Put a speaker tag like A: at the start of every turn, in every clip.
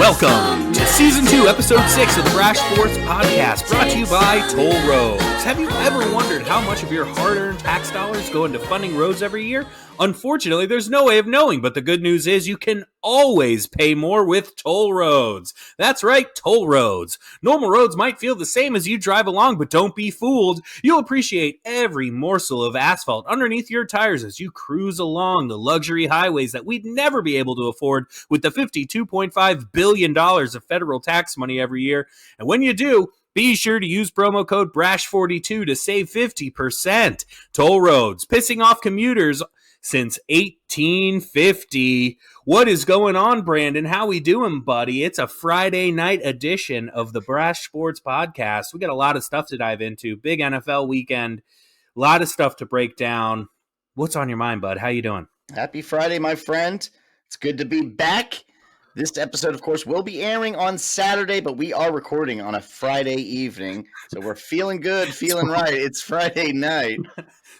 A: Welcome to Season 2, Episode 6 of the BRASH Sports Podcast, brought to you by Toll Roads. Have you ever wondered how much of your hard-earned tax dollars go into funding roads every year? Unfortunately, there's no way of knowing, but the good news is you can always pay more with Toll Roads. That's right, Toll Roads. Normal roads might feel the same as you drive along, but don't be fooled. You'll appreciate every morsel of asphalt underneath your tires as you cruise along the luxury highways that we'd never be able to afford with the $52.5 billion of federal tax money every year. And when you do, be sure to use promo code BRASH42 to save 50%. Toll Roads, pissing off commuters since 1850. What is going on, Brandon? How we doing, buddy? It's a Friday night edition of the BRASH Sports Podcast. We got a lot of stuff to dive into. Big NFL weekend. A lot of stuff to break down. What's on your mind, bud? How you doing?
B: Happy Friday, my friend. It's good to be back. This episode, of course, will be airing on Saturday, but we are recording on a Friday evening. So we're feeling good, feeling right. It's Friday night.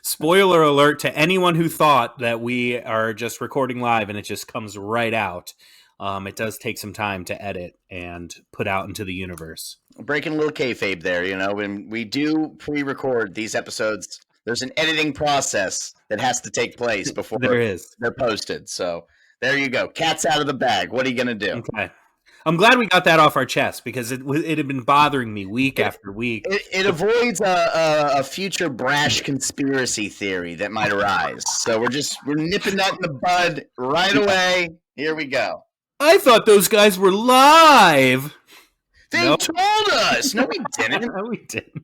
A: Spoiler alert to anyone who thought that we are just recording live and it just comes right out. It does take some time to edit and put out into the universe.
B: Breaking a little kayfabe there, you know, when we do pre-record these episodes, there's an editing process that has to take place before they're posted. So there you go. Cat's out of the bag. What are you going to do?
A: Okay. I'm glad we got that off our chest because it had been bothering me week after week.
B: It avoids a future brash conspiracy theory that might arise. So we're nipping that in the bud right away. Here we go.
A: I thought those guys were live.
B: They told us. No, we didn't.
A: No, we didn't.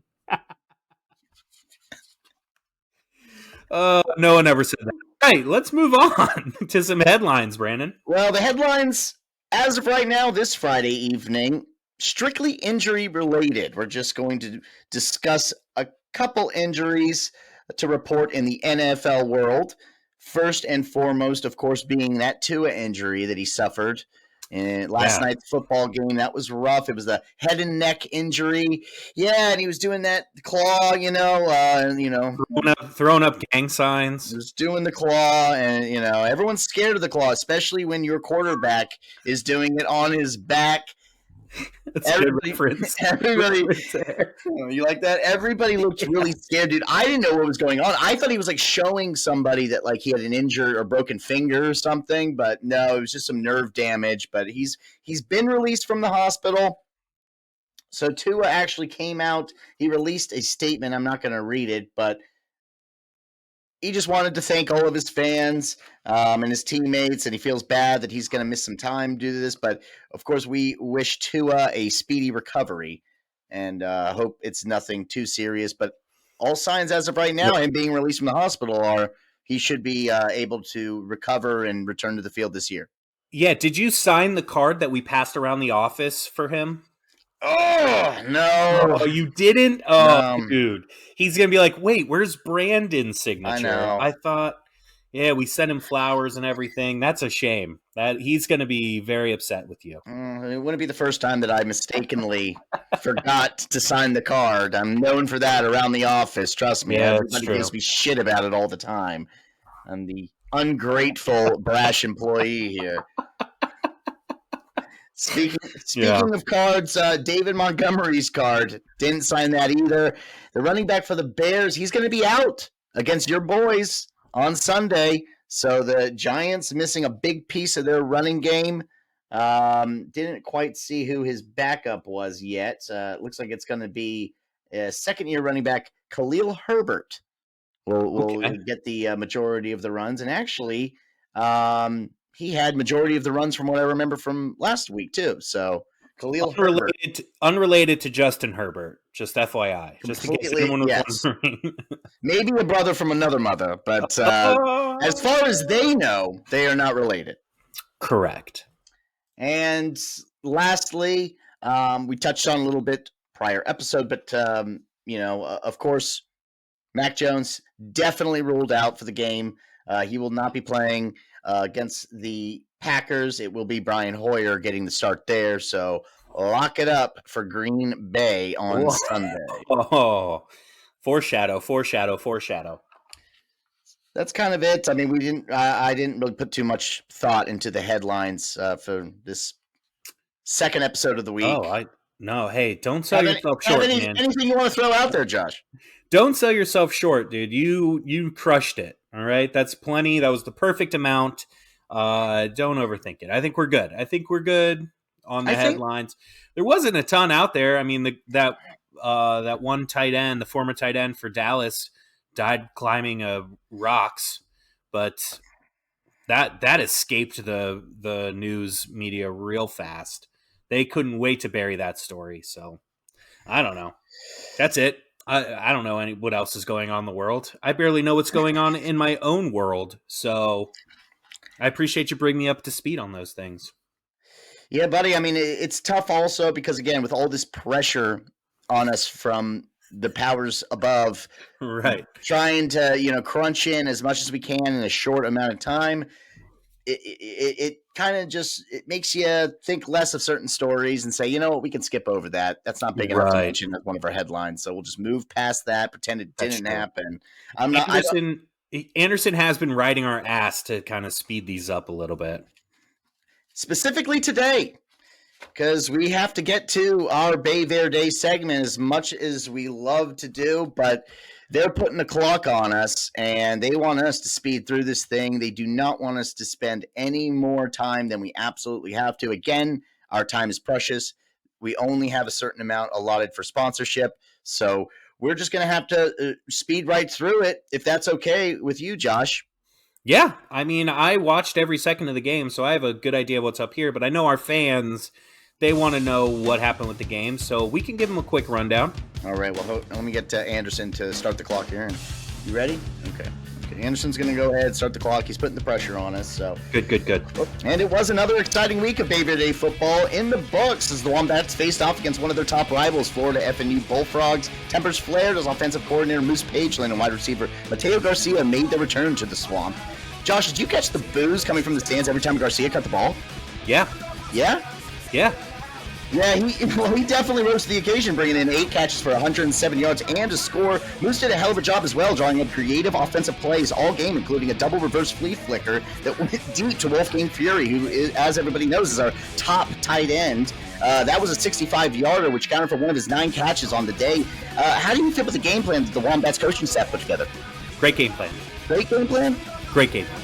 A: No one ever said that. Right, let's move on to some headlines, Brandon.
B: Well, the headlines, as of right now, this Friday evening, strictly injury related. We're just going to discuss a couple injuries to report in the NFL world. First and foremost, of course, being that Tua injury that he suffered in last night's football game. That was rough. It was a head and neck injury. Yeah, and he was doing that claw,
A: throwing up gang signs.
B: He was doing the claw, and everyone's scared of the claw, especially when your quarterback is doing it on his back.
A: That's a good reference.
B: Everybody, you like that? Everybody looked really scared, dude. I didn't know what was going on. I thought he was like showing somebody that like he had an injured or broken finger or something, but no, it was just some nerve damage. But he's been released from the hospital. So Tua actually came out. He released a statement. I'm not going to read it, but he just wanted to thank all of his fans and his teammates, and he feels bad that he's going to miss some time due to this. But, of course, we wish Tua a speedy recovery and hope it's nothing too serious. But all signs as of right now, him being released from the hospital, are he should be able to recover and return to the field this year.
A: Yeah, did you sign the card that we passed around the office for him?
B: Oh, no.
A: Oh, you didn't? Oh,
B: No.
A: Dude. He's going to be like, wait, where's Brandon's signature?
B: I know.
A: I thought, yeah, we sent him flowers and everything. That's a shame. That he's going to be very upset with you.
B: It wouldn't be the first time that I mistakenly forgot to sign the card. I'm known for that around the office. Trust me.
A: Yeah,
B: everybody gives me shit about it all the time. I'm the ungrateful brash employee here. Speaking of cards, David Montgomery's card, didn't sign that either. The running back for the Bears, he's going to be out against your boys on Sunday. So the Giants missing a big piece of their running game. Didn't quite see who his backup was yet. It looks like it's going to be a second-year running back, Khalil Herbert. Will get the majority of the runs. And actually, he had majority of the runs from what I remember from last week, too. So, Khalil Herbert.
A: Unrelated to Justin Herbert, just FYI. Just in case anyone was wondering.
B: Maybe a brother from another mother, but as far as they know, they are not related.
A: Correct.
B: And lastly, we touched on a little bit prior episode, but, of course, Mac Jones definitely ruled out for the game. He will not be playing against the Packers. It will be Brian Hoyer getting the start there. So lock it up for Green Bay on Sunday.
A: Oh, foreshadow.
B: That's kind of it. I mean, I didn't really put too much thought into the headlines for this second episode of the week.
A: No, hey, don't sell yourself short, man.
B: Anything you want to throw out there, Josh?
A: Don't sell yourself short, dude. You crushed it. All right, that's plenty. That was the perfect amount. Don't overthink it. I think we're good on the headlines. There wasn't a ton out there. I mean, that one tight end, the former tight end for Dallas, died climbing rocks, but that escaped the news media real fast. They couldn't wait to bury that story. So I don't know. That's it. I don't know what else is going on in the world. I barely know what's going on in my own world. So I appreciate you bringing me up to speed on those things.
B: Yeah, buddy. I mean, it's tough also because, again, with all this pressure on us from the powers above,
A: right,
B: trying to, crunch in as much as we can in a short amount of time, it kind of just makes you think less of certain stories and say, you know what, we can skip over that. That's not big enough to mention as one of our headlines. So we'll just move past that, pretend it didn't happen.
A: Anderson has been riding our ass to kind of speed these up a little bit.
B: Specifically today, because we have to get to our Bay Verde segment as much as we love to do, but they're putting the clock on us, and they want us to speed through this thing. They do not want us to spend any more time than we absolutely have to. Again, our time is precious. We only have a certain amount allotted for sponsorship, so we're just going to have to speed right through it, if that's okay with you, Josh.
A: Yeah, I mean, I watched every second of the game, so I have a good idea of what's up here, but I know our fans, they want to know what happened with the game, so we can give them a quick rundown.
B: All right, well, let me get Anderson to start the clock here. You ready? Okay. Anderson's going to go ahead, start the clock. He's putting the pressure on us. So
A: Good.
B: And it was another exciting week of Bay Verde football in the books as the Wombats faced off against one of their top rivals, Florida FNU Bullfrogs. Tempers flared as offensive coordinator Moose Pageland and wide receiver Mateo Garcia made their return to the Swamp. Josh, did you catch the boos coming from the stands every time Garcia cut the ball?
A: Yeah.
B: Yeah?
A: Yeah.
B: Yeah, he definitely rose to the occasion, bringing in 8 catches for 107 yards and a score. Moose did a hell of a job as well, drawing up creative offensive plays all game, including a double reverse flea flicker that went deep to Wolfgang Fury, who, as everybody knows, is our top tight end. That was a 65-yarder, which counted for one of his 9 catches on the day. How do you feel with the game plan that the Wombats coaching staff put together?
A: Great game plan.
B: Great game plan?
A: Great game plan.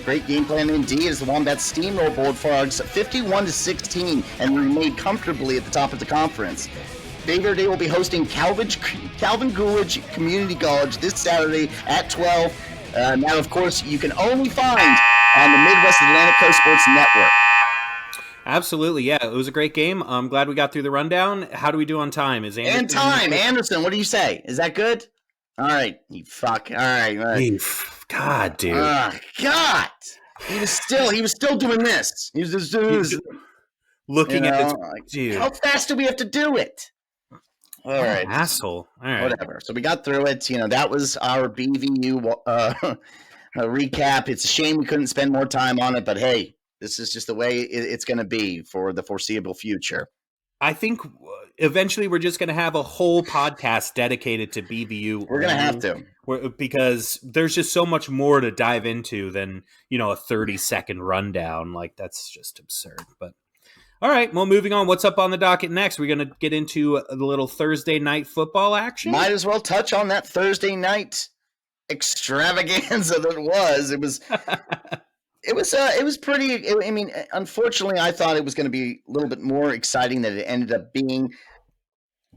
B: Great game plan indeed as the Wombats steamrolled Bullfrogs 51-16 and remained comfortably at the top of the conference. Bay Verde will be hosting Calvin Coolidge Community College this Saturday at 12. Now, of course, you can only find on the Midwest Atlantic Coast Sports Network.
A: Absolutely, yeah. It was a great game. I'm glad we got through the rundown. How do we do on time?
B: Anderson, what do you say? Is that good? All right, you fuck. All right.
A: God, dude.
B: God. He was still doing this. He was just doing this.
A: Looking at his dude.
B: How fast do we have to do it? All right.
A: Asshole. All right.
B: Whatever. So we got through it. That was our BVU recap. It's a shame we couldn't spend more time on it, but hey, this is just the way it's going to be for the foreseeable future.
A: I think eventually we're just going to have a whole podcast dedicated to BVU.
B: We're going to have to.
A: Because there's just so much more to dive into than, a 30-second rundown. Like, that's just absurd. But, all right, well, moving on. What's up on the docket next? We're going to get into the little Thursday night football action.
B: Might as well touch on that Thursday night extravaganza that was. It was pretty. I mean, unfortunately, I thought it was going to be a little bit more exciting than it ended up being.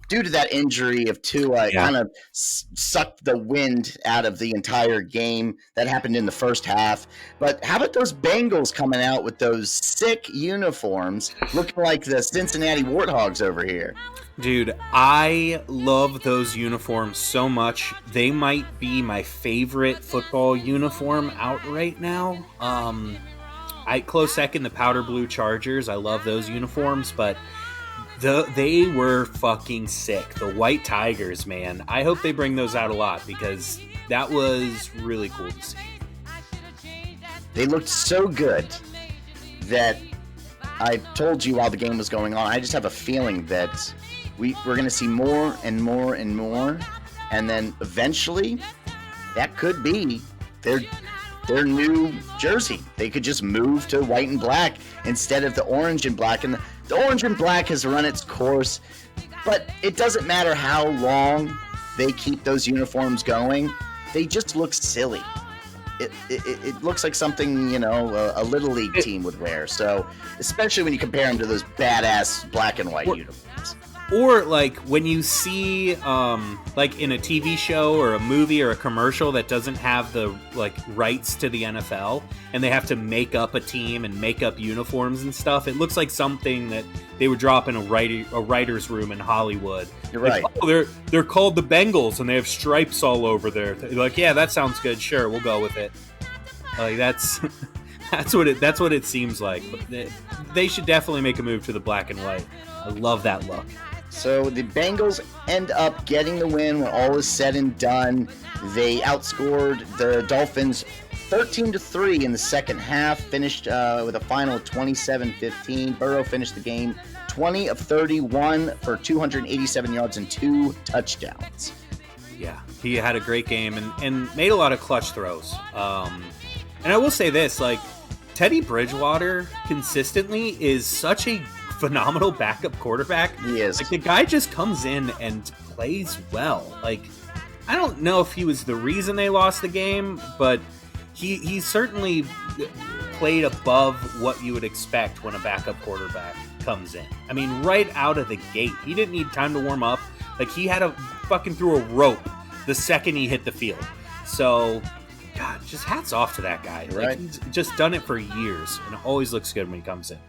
B: Due to that injury of Tua, kind of sucked the wind out of the entire game. That happened in the first half. But how about those Bengals coming out with those sick uniforms, looking like the Cincinnati Warthogs over here?
A: Dude, I love those uniforms so much. They might be my favorite football uniform out right now. Close second, the powder blue Chargers. I love those uniforms, but they were fucking sick. The white Tigers, man. I hope they bring those out a lot because that was really cool to see.
B: They looked so good that I told you while the game was going on, I just have a feeling that we're going to see more and more and more, and then eventually that could be their new jersey. They could just move to white and black instead of the orange and black. And The orange and black has run its course, but it doesn't matter how long they keep those uniforms going. They just look silly. It looks like something, a Little League team would wear. So, especially when you compare them to those badass black and white uniforms.
A: Or like when you see like in a TV show or a movie or a commercial that doesn't have the like rights to the NFL and they have to make up a team and make up uniforms and stuff, it looks like something that they would drop in a writer's room in Hollywood.
B: You're
A: like,
B: right.
A: Oh, they're called the Bengals and they have stripes all over there. They're like, yeah, that sounds good. Sure, we'll go with it. Like that's what it seems like. But they should definitely make a move to the black and white. I love that look.
B: So the Bengals end up getting the win when all is said and done. They outscored the Dolphins 13-3 in the second half, finished with a final of 27-15. Burrow finished the game 20 of 31 for 287 yards and 2 touchdowns.
A: Yeah, he had a great game and made a lot of clutch throws. And I will say this, like, Teddy Bridgewater consistently is such a phenomenal backup quarterback.
B: He is.
A: Like, the guy just comes in and plays well. Like, I don't know if he was the reason they lost the game, but he certainly played above what you would expect when a backup quarterback comes in. I mean, right out of the gate, he didn't need time to warm up. Like, he had to fucking through a rope the second he hit the field. So, God, just hats off to that guy.
B: Right.
A: Like, he's just done it for years, and it always looks good when he comes in.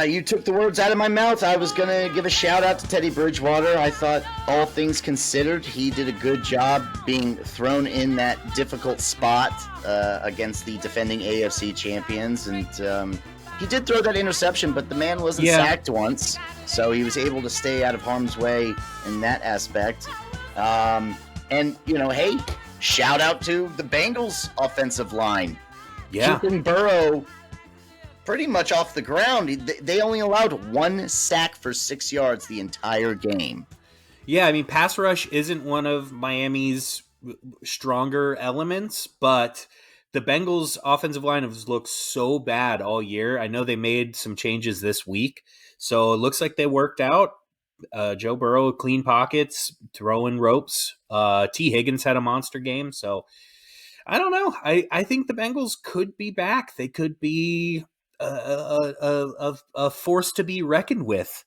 B: You took the words out of my mouth. I was going to give a shout out to Teddy Bridgewater. I thought, all things considered, he did a good job being thrown in that difficult spot against the defending AFC champions. And he did throw that interception, but the man wasn't sacked once. So he was able to stay out of harm's way in that aspect. And, hey, shout out to the Bengals offensive line.
A: Yeah.
B: Keeping Burrow pretty much off the ground. They only allowed 1 sack for 6 yards the entire game.
A: Yeah, I mean, pass rush isn't one of Miami's stronger elements, but the Bengals' offensive line has looked so bad all year. I know they made some changes this week, so it looks like they worked out. Joe Burrow, clean pockets, throwing ropes. T. Higgins had a monster game, so I don't know. I think the Bengals could be back. They could be a force to be reckoned with.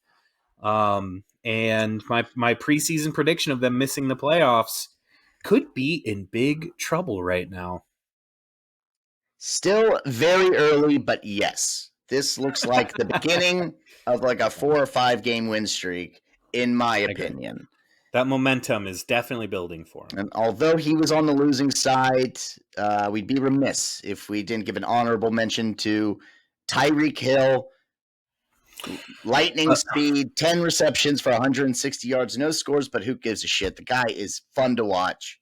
A: And my preseason prediction of them missing the playoffs could be in big trouble right now.
B: Still very early, but yes, this looks like the beginning of like a 4 or 5 game win streak, in my opinion.
A: That momentum is definitely building for him.
B: And although he was on the losing side, we'd be remiss if we didn't give an honorable mention to Tyreek Hill. Lightning speed, 10 receptions for 160 yards, no scores, but who gives a shit? The guy is fun to watch.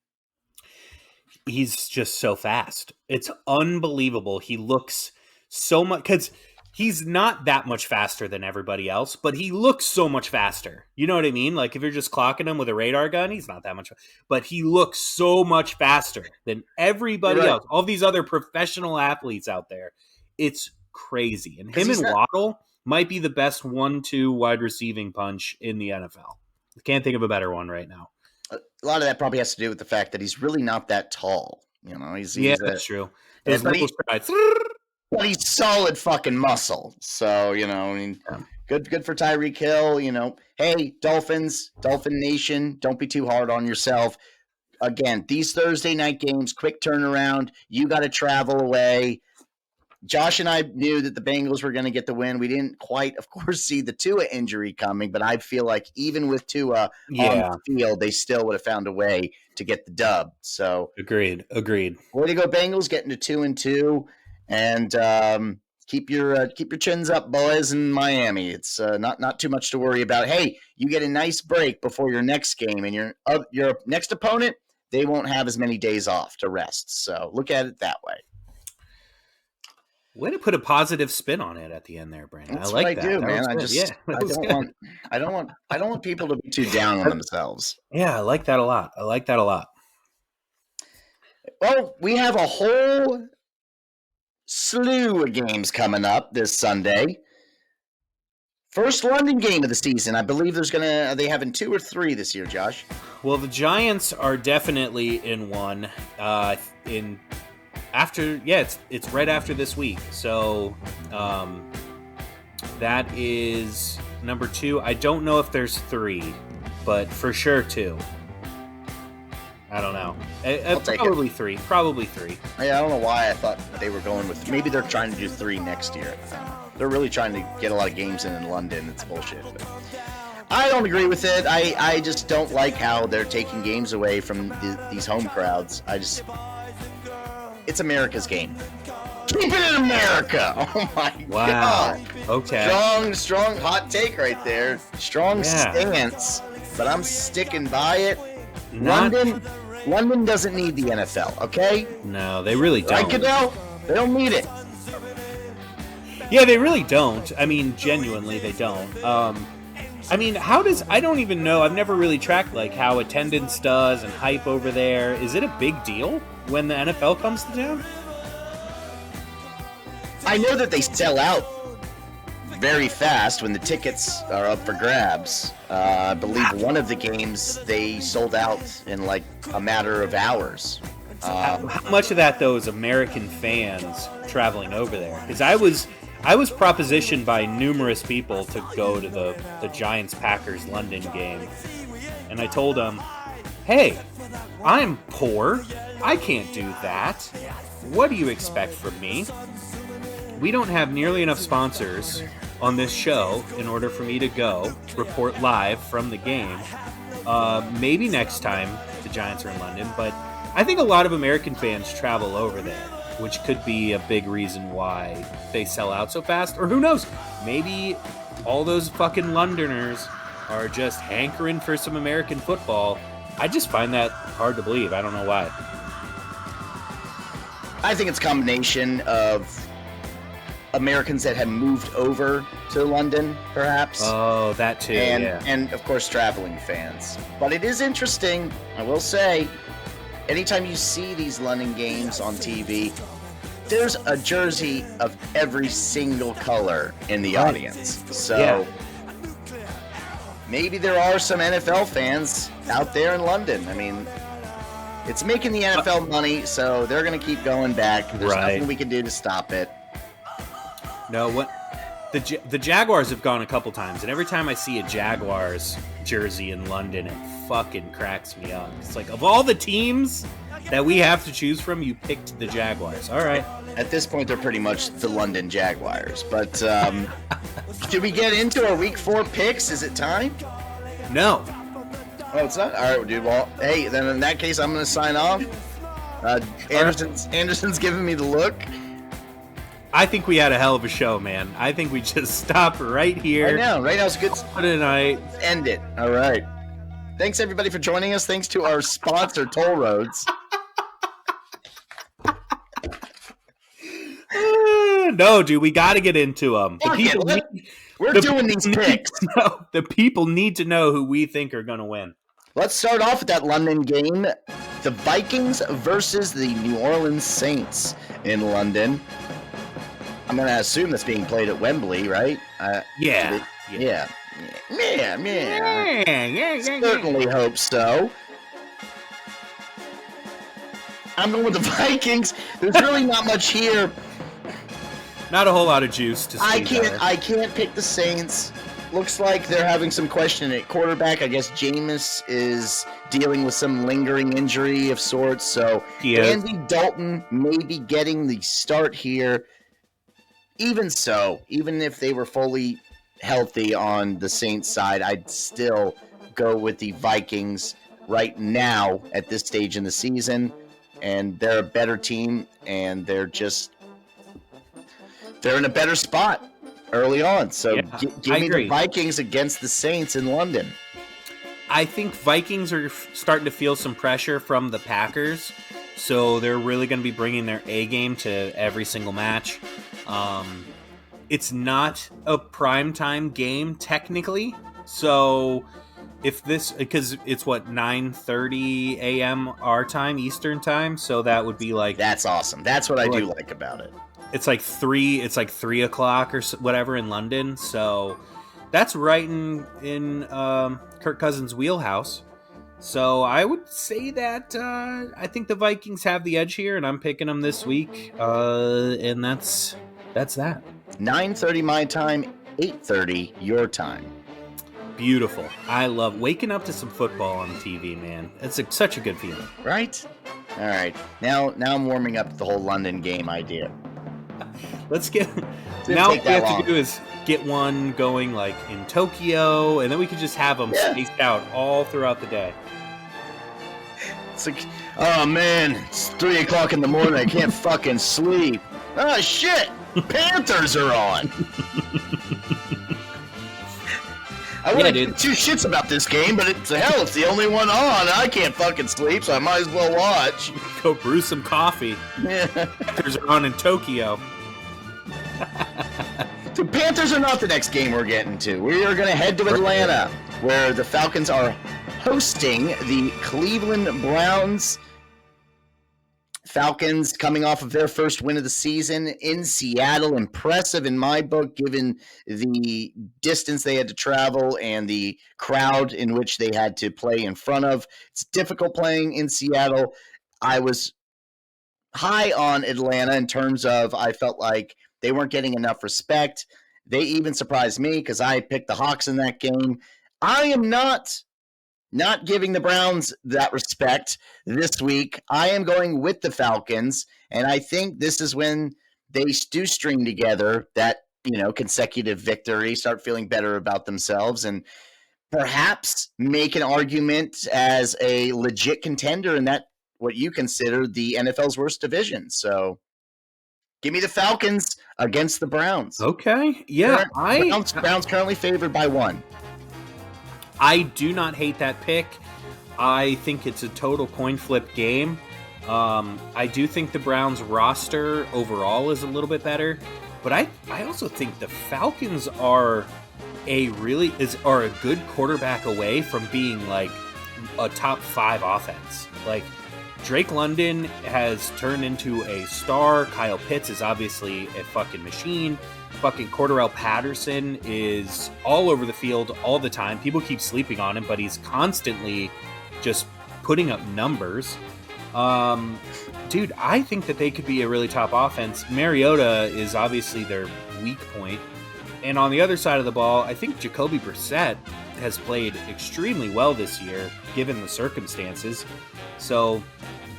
A: He's just so fast. It's unbelievable. He looks so much, because he's not that much faster than everybody else, but he looks so much faster. You know what I mean? Like, if you're just clocking him with a radar gun, he's not that much, but he looks so much faster than everybody else. All these other professional athletes out there. It's crazy. And him and Waddle might be the best 1-2 wide receiving punch in the NFL. I can't think of a better one right now.
B: A lot of that probably has to do with the fact that he's really not that tall. You know, he's
A: that's true. Those little strides.
B: But he's solid fucking muscle. So, I mean, good for Tyreek Hill. Hey, Dolphin Nation, don't be too hard on yourself. Again, these Thursday night games, quick turnaround. You got to travel away. Josh and I knew that the Bengals were going to get the win. We didn't quite, of course, see the Tua injury coming, but I feel like even with Tua on the field, they still would have found a way to get the dub. So
A: agreed.
B: Way to go, Bengals, getting to 2-2, and keep your chins up, boys, in Miami. It's not too much to worry about. Hey, you get a nice break before your next game, and your next opponent, they won't have as many days off to rest. So look at it that way.
A: Way to put a positive spin on it at the end there, Brandon.
B: That's
A: I like
B: what I do, man. I don't want people to be too down on themselves.
A: Yeah, I like that a lot.
B: Well, we have a whole slew of games coming up this Sunday. First London game of the season. I believe are they having 2 or 3 this year, Josh?
A: Well, the Giants are definitely in one. It's right after this week. So that is number 2. I don't know if there's 3, but for sure 2. I don't know. Probably 3. Probably 3.
B: I don't know why I thought they were going with. Maybe they're trying to do 3 next year. They're really trying to get a lot of games in London. It's bullshit. But I don't agree with it. I just don't like how they're taking games away from these home crowds. It's America's game. Keep it in America. Oh my God.
A: Okay.
B: Strong hot take right there. Strong stance. But I'm sticking by it. London doesn't need the NFL, okay?
A: No, they really don't.
B: Like it now, they don't need it.
A: Yeah, they really don't. I mean, genuinely, they don't. I mean, I don't even know. I've never really tracked, like, how attendance does and hype over there. Is it a big deal when the NFL comes to town?
B: I know that they sell out very fast when the tickets are up for grabs. I believe one of the games they sold out in like a matter of hours.
A: How much of that though is American fans traveling over there? Because I was propositioned by numerous people to go to the Giants-Packers London game, and I told them, "Hey, I'm poor. I can't do that. What do you expect from me? We don't have nearly enough sponsors on this show in order for me to go report live from the game. Maybe next time the Giants are in London, but I think a lot of American fans travel over there, which could be a big reason why they sell out so fast. Or who knows? Maybe all those fucking Londoners are just hankering for some American football. I just find that hard to believe. I don't know why.
B: I think it's a combination of Americans that have moved over to London, perhaps.
A: Oh, that too,
B: and of course, traveling fans. But it is interesting, I will say, anytime you see these London games on TV, there's a jersey of every single color in the audience. So maybe there are some NFL fans out there in London. I mean, it's making the NFL money, so they're going to keep going back. There's nothing we can do to stop it.
A: No, what the Jaguars have gone a couple times, and every time I see a Jaguars jersey in London, it fucking cracks me up. It's like, of all the teams that we have to choose from, you picked the Jaguars. All right.
B: At this point, they're pretty much the London Jaguars. But should we get into our Week 4 picks? Is it time?
A: No.
B: Oh, it's not? All right, dude. Well, hey, then in that case, I'm going to sign off. Anderson's giving me the look.
A: I think we had a hell of a show, man. I think we just stop right here.
B: I know. Right now is a good
A: tonight.
B: End it. All right. Thanks, everybody, for joining us. Thanks to our sponsor, Toll Roads.
A: No, dude, we got to get into them.
B: We're doing these picks.
A: The people need to know who we think are going to win.
B: Let's start off with that London game. The Vikings versus the New Orleans Saints in London. I'm going to assume that's being played at Wembley, right?
A: Yeah.
B: Certainly hope so. I'm going with the Vikings. There's really not much here.
A: Not a whole lot of juice to see.
B: I can't pick the Saints. Looks like they're having some question at quarterback. I guess Jameis is dealing with some lingering injury of sorts. So Andy Dalton may be getting the start here. Even so, even if they were fully healthy on the Saints side, I'd still go with the Vikings right now at this stage in the season. And they're a better team, and they're in a better spot early on. So give me the Vikings against the Saints in London.
A: I think Vikings are starting to feel some pressure from the Packers, so they're really going to be bringing their A game to every single match. It's not a primetime game technically, so because it's 9:30 a.m. our time, Eastern time, so that would be like,
B: that's awesome. That's what I do like about it.
A: It's like 3 o'clock or whatever in London, so That's right in Kirk Cousins' wheelhouse. So I would say that I think the Vikings have the edge here, and I'm picking them this week. And that's that.
B: 9:30 my time, 8:30 your time.
A: Beautiful. I love waking up to some football on TV, man. It's such a good feeling.
B: Right? All right. Now I'm warming up to the whole London game idea.
A: Let's get.
B: Didn't
A: Now
B: take
A: what we
B: that
A: have
B: long.
A: to do is get one going like in Tokyo, and then we could just have them spaced out all throughout the day.
B: It's like, oh man, it's 3 o'clock in the morning. I can't fucking sleep. Oh shit, Panthers are on. I wouldn't give two shits about this game, but it's the only one on. I can't fucking sleep, so I might as well watch.
A: Go brew some coffee.
B: Yeah.
A: Panthers are on in Tokyo.
B: The Panthers are not the next game we're getting to. We are going to head to Atlanta, where the Falcons are hosting the Cleveland Browns. Falcons coming off of their first win of the season in Seattle. Impressive in my book, given the distance they had to travel and the crowd in which they had to play in front of. It's difficult playing in Seattle. I was high on Atlanta in terms of I felt like they weren't getting enough respect. They even surprised me because I picked the Hawks in that game. I am not giving the Browns that respect this week. I am going with the Falcons, and I think this is when they do string together that, consecutive victory, start feeling better about themselves, and perhaps make an argument as a legit contender in that what you consider the NFL's worst division. So give me the Falcons against the Browns.
A: Okay. Yeah.
B: Browns currently favored by 1.
A: I do not hate that pick. I think it's a total coin flip game. I do think the Browns roster overall is a little bit better, but I also think the Falcons are a good quarterback away from being like a top 5 offense. Like Drake London has turned into a star. Kyle Pitts is obviously a fucking machine. Fucking Cordarrelle Patterson is all over the field all the time. People keep sleeping on him, but he's constantly just putting up numbers. Dude, I think that they could be a really top offense. Mariota is obviously their weak point. And on the other side of the ball, I think Jacoby Brissett has played extremely well this year, given the circumstances. So,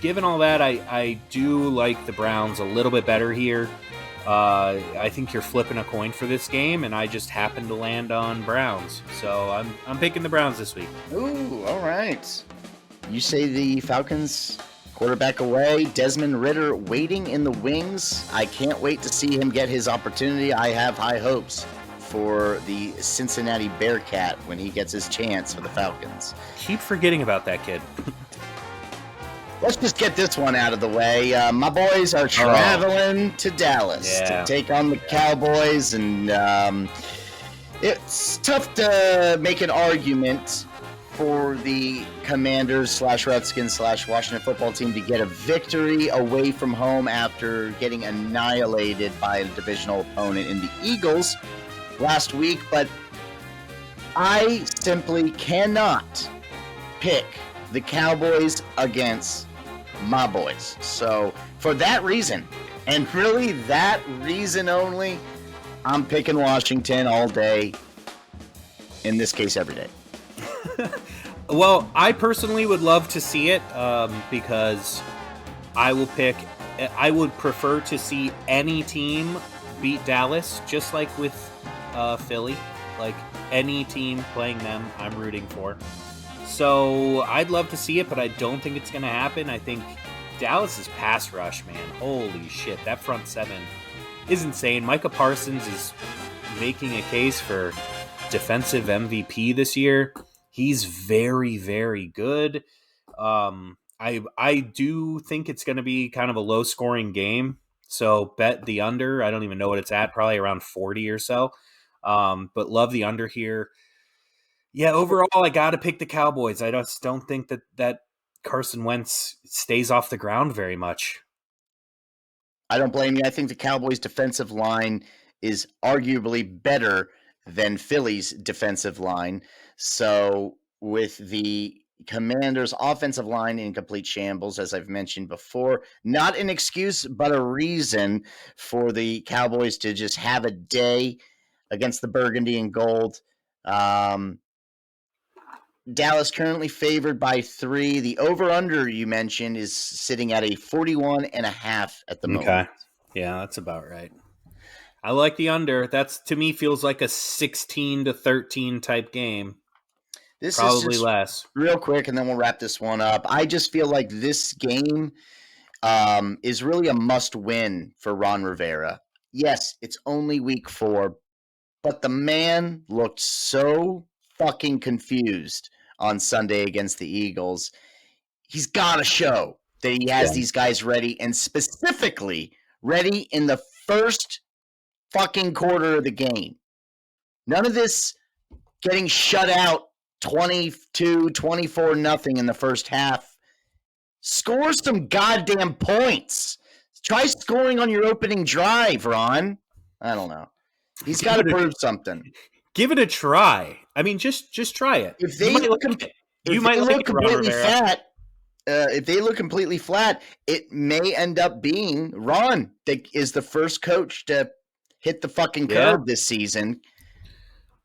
A: given all that, I do like the Browns a little bit better here. I think you're flipping a coin for this game, and I just happen to land on Browns. So I'm picking the Browns this week.
B: Ooh, all right. You say the Falcons quarterback away. Desmond Ridder waiting in the wings. I can't wait to see him get his opportunity. I have high hopes for the Cincinnati Bearcat when he gets his chance for the Falcons.
A: Keep forgetting about that kid.
B: Let's just get this one out of the way. My boys are traveling to Dallas to take on the Cowboys, and it's tough to make an argument for the Commanders / Redskins / Washington football team to get a victory away from home after getting annihilated by a divisional opponent in the Eagles last week, but I simply cannot pick the Cowboys against my boys. So for that reason, and really that reason only, I'm picking Washington all day. In this case, every day.
A: Well, I personally would love to see it because I would prefer to see any team beat Dallas, just like with Philly. Like any team playing them, I'm rooting for. So I'd love to see it, but I don't think it's going to happen. I think Dallas's pass rush, man, holy shit, that front seven is insane. Micah Parsons is making a case for defensive MVP this year. He's very, very good. I do think it's going to be kind of a low-scoring game, so bet the under. I don't even know what it's at, probably around 40 or so. But love the under here. Yeah, overall, I got to pick the Cowboys. I just don't think that Carson Wentz stays off the ground very much.
B: I don't blame you. I think the Cowboys' defensive line is arguably better than Philly's defensive line. So with the Commanders' offensive line in complete shambles, as I've mentioned before, not an excuse, but a reason for the Cowboys to just have a day against the Burgundy and Gold. Dallas currently favored by 3. The over-under you mentioned is sitting at a 41.5 at the moment.
A: Okay. Yeah, that's about right. I like the under. That's, to me, feels like a 16-13 type game.
B: This
A: Probably
B: is just
A: less.
B: real quick, and then we'll wrap this one up. I just feel like this game is really a must-win for Ron Rivera. Yes, it's only week 4, but the man looked so fucking confused on Sunday against the Eagles. He's got to show that he has these guys ready, and specifically ready in the first fucking quarter of the game. None of this getting shut out 22, 24 nothing in the first half. Score some goddamn points. Try scoring on your opening drive, Ron. I don't know. He's got to prove something.
A: Give it a try. I mean, just try it.
B: If they look completely flat, if they look completely flat, it may end up being Ron that is the first coach to hit the fucking curb this season.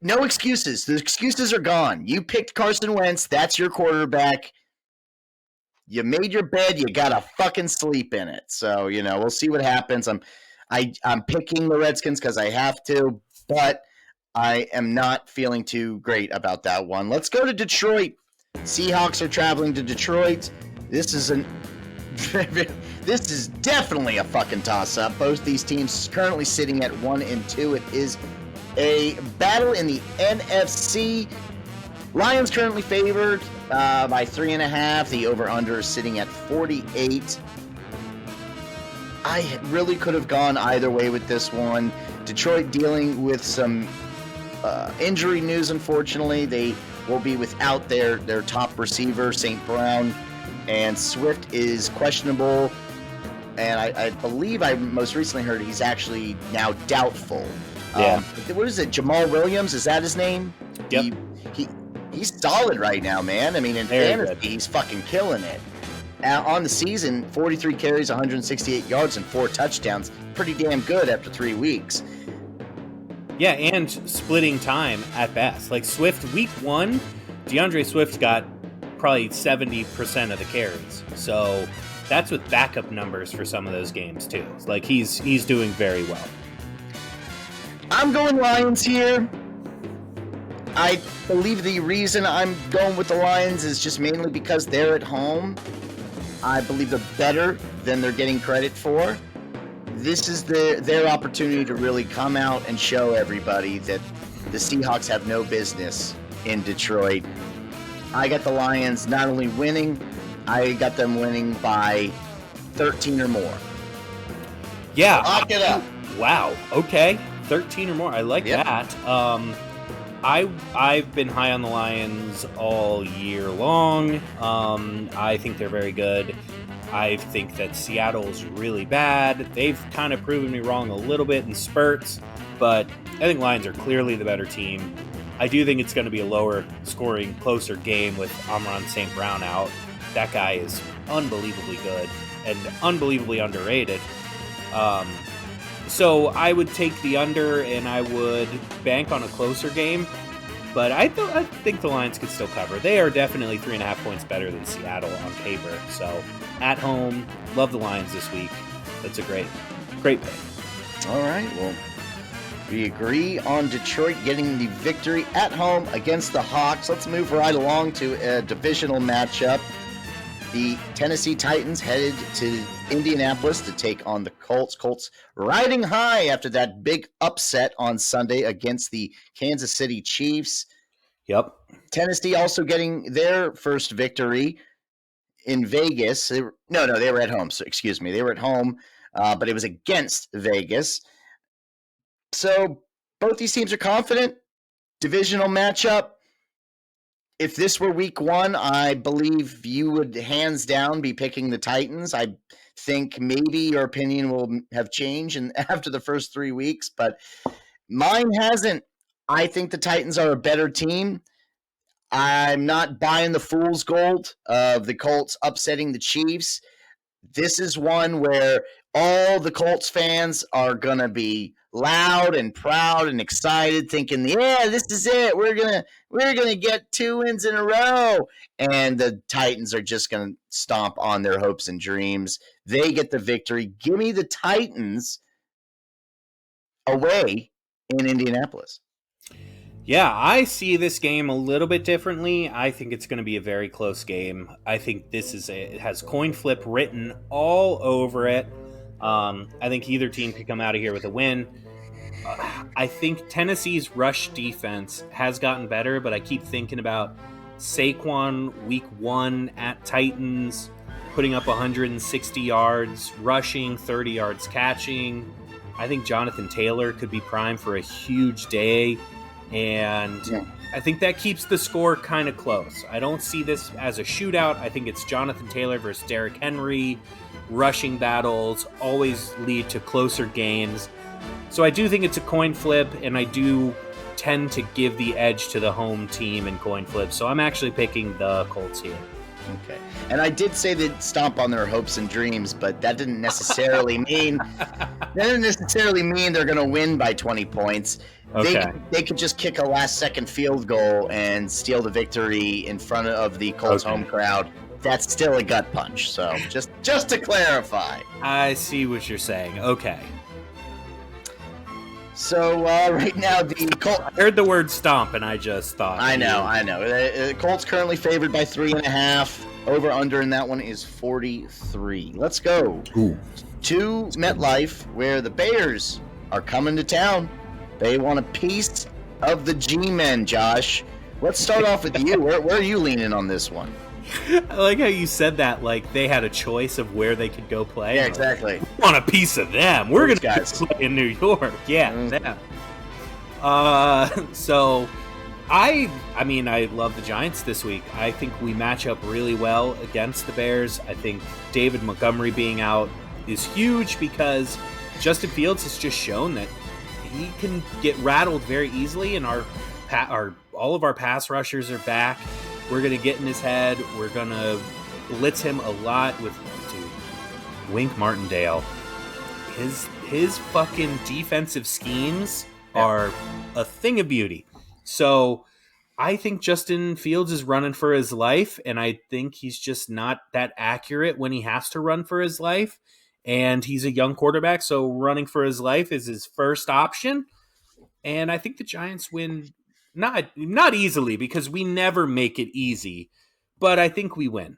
B: No excuses. The excuses are gone. You picked Carson Wentz. That's your quarterback. You made your bed. You gotta fucking sleep in it. So we'll see what happens. I'm picking the Redskins because I have to, but I am not feeling too great about that one. Let's go to Detroit. Seahawks are traveling to Detroit. This is definitely a fucking toss-up. Both these teams currently sitting at 1-2. It is a battle in the NFC. Lions currently favored by 3.5. The over-under is sitting at 48. I really could have gone either way with this one. Detroit dealing with some injury news, unfortunately. They will be without their top receiver, St. Brown, and Swift is questionable. And I believe I most recently heard he's actually now doubtful. What is it? Jamal Williams? Is that his name?
A: Yep.
B: He's solid right now, man. I mean, in fantasy, he's fucking killing it. On the season, 43 carries, 168 yards, and 4 touchdowns. Pretty damn good after 3 weeks.
A: Yeah, and splitting time at best. Like Swift, week 1, DeAndre Swift got probably 70% of the carries. So that's with backup numbers for some of those games too. Like he's doing very well.
B: I'm going Lions here. I believe the reason I'm going with the Lions is just mainly because they're at home. I believe they're better than they're getting credit for. This is their opportunity to really come out and show everybody that the Seahawks have no business in Detroit. I got the Lions not only winning, I got them winning by 13 or more.
A: Yeah.
B: Lock it up.
A: Wow. Okay. 13 or more. I like that. I've been high on the Lions all year long. I think they're very good. I think that Seattle's really bad. They've kind of proven me wrong a little bit in spurts, but I think Lions are clearly the better team. I do think it's going to be a lower scoring, closer game with Amon St. Brown out. That guy is unbelievably good and unbelievably underrated. So I would take the under and I would bank on a closer game. But I think the Lions could still cover. They are definitely 3.5 points better than Seattle on paper. So at home, love the Lions this week. That's a great pick.
B: All right. Well, we agree on Detroit getting the victory at home against the Hawks. Let's move right along to a divisional matchup. The Tennessee Titans headed to Indianapolis to take on the Colts. Colts riding high after that big upset on Sunday against the Kansas City Chiefs.
A: Yep.
B: Tennessee also getting their first victory in Vegas. They were at home. So excuse me. They were at home, but it was against Vegas. So both these teams are confident. Divisional matchup. If this were week 1, I believe you would hands down be picking the Titans. I think maybe your opinion will have changed after the first 3 weeks, but mine hasn't. I think the Titans are a better team. I'm not buying the fool's gold of the Colts upsetting the Chiefs. This is one where all the Colts fans are going to be loud and proud and excited, thinking, yeah, this is it. We're gonna get 2 wins in a row. And the Titans are just going to stomp on their hopes and dreams. They get the victory. Give me the Titans away in Indianapolis.
A: Yeah, I see this game a little bit differently. I think it's going to be a very close game. I think it has coin flip written all over it. I think either team could come out of here with a win. I think Tennessee's rush defense has gotten better, but I keep thinking about Saquon week 1 at Titans, putting up 160 yards, rushing, 30 yards catching. I think Jonathan Taylor could be primed for a huge day. And I think that keeps the score kind of close. I don't see this as a shootout. I think it's Jonathan Taylor versus Derrick Henry. Rushing battles always lead to closer games. So I do think it's a coin flip, and I do tend to give the edge to the home team in coin flips. So I'm actually picking the Colts here.
B: Okay. And I did say they'd stomp on their hopes and dreams, but that didn't necessarily mean they're going to win by 20 points.
A: Okay.
B: They could just kick a last-second field goal and steal the victory in front of the Colts home crowd. That's still a gut punch. So just to clarify.
A: I see what you're saying. Okay.
B: So right now the Colts.
A: I heard the word stomp, and I just thought.
B: I know. The Colts currently favored by 3.5. Over/under in that one is 43. Let's go to MetLife, where the Bears are coming to town. They want a piece of the G-Men, Josh. Let's start off with you. Where are you leaning on this one?
A: I like how you said that like they had a choice of where they could go play.
B: Yeah, exactly.
A: We want a piece of them. We're going to play in New York. Yeah, them. So I love the Giants this week. I think we match up really well against the Bears. I think David Montgomery being out is huge because Justin Fields has just shown that he can get rattled very easily, and all of our pass rushers are back. We're going to get in his head. We're going to blitz him a lot with Wink Martindale. His fucking defensive schemes are a thing of beauty. So I think Justin Fields is running for his life, and I think he's just not that accurate when he has to run for his life. And he's a young quarterback, so running for his life is his first option. And I think the Giants win not easily, because we never make it easy, but I think we win.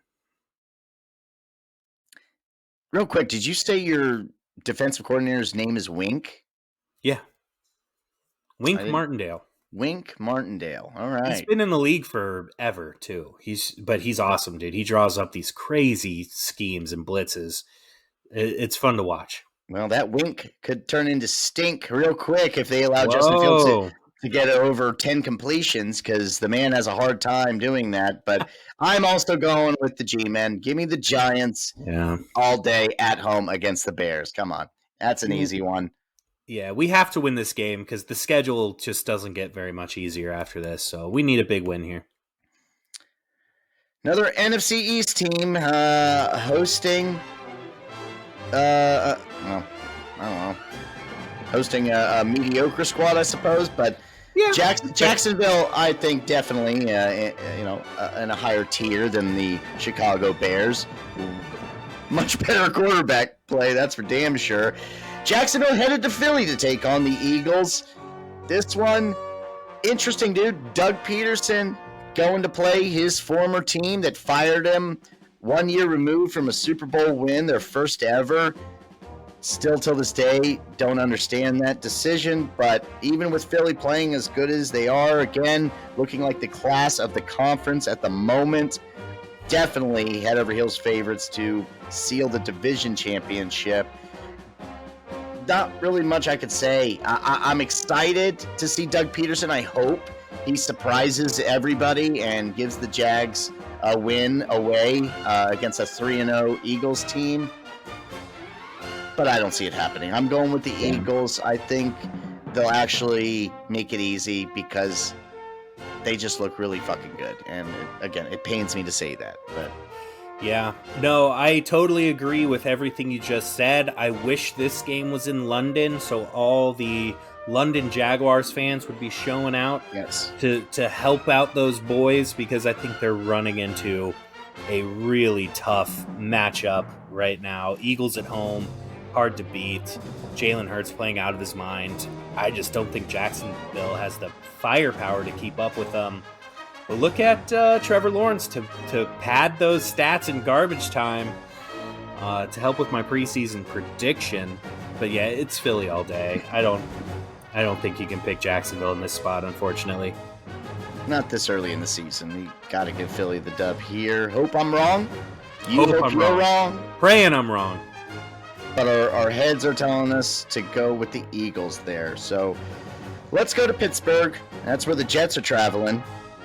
B: Real quick, did you say your defensive coordinator's name is Wink?
A: Yeah. Wink Martindale.
B: Wink Martindale. All right.
A: He's been in the league forever, too. He's awesome, dude. He draws up these crazy schemes and blitzes. It's fun to watch.
B: Well, that wink could turn into stink real quick if they allow Justin Fields to get over 10 completions, because the man has a hard time doing that. But I'm also going with the G-Men. Give me the Giants all day at home against the Bears. Come on. That's an easy one.
A: Yeah, we have to win this game because the schedule just doesn't get very much easier after this. So we need a big win here.
B: Another NFC East team hosting... I don't know. Hosting a mediocre squad, I suppose, but Jacksonville, I think, definitely, in a higher tier than the Chicago Bears. Much better quarterback play, that's for damn sure. Jacksonville headed to Philly to take on the Eagles. This one, interesting, dude. Doug Peterson going to play his former team that fired him 1 year removed from a Super Bowl win, their first ever. Still till this day, don't understand that decision. But even with Philly playing as good as they are, again, looking like the class of the conference at the moment, definitely head over heels favorites to seal the division championship. Not really much I could say. I'm excited to see Doug Peterson. I hope he surprises everybody and gives the Jags a win away against a 3-0 Eagles team. But I don't see it happening. I'm going with the Eagles. I think they'll actually make it easy because they just look really fucking good. And again, it pains me to say that, but
A: yeah, no, I totally agree with everything you just said. I wish this game was in London so all the London Jaguars fans would be showing out to help out those boys, because I think they're running into a really tough matchup right now. Eagles at home, hard to beat. Jalen Hurts playing out of his mind. I just don't think Jacksonville has the firepower to keep up with them. But look at Trevor Lawrence to pad those stats in garbage time to help with my preseason prediction. But yeah, it's Philly all day. I don't think you can pick Jacksonville in this spot, unfortunately.
B: Not this early in the season. You got to give Philly the dub here. Hope I'm wrong. You hope you're wrong.
A: Praying I'm wrong.
B: But our heads are telling us to go with the Eagles there. So let's go to Pittsburgh. That's where the Jets are traveling.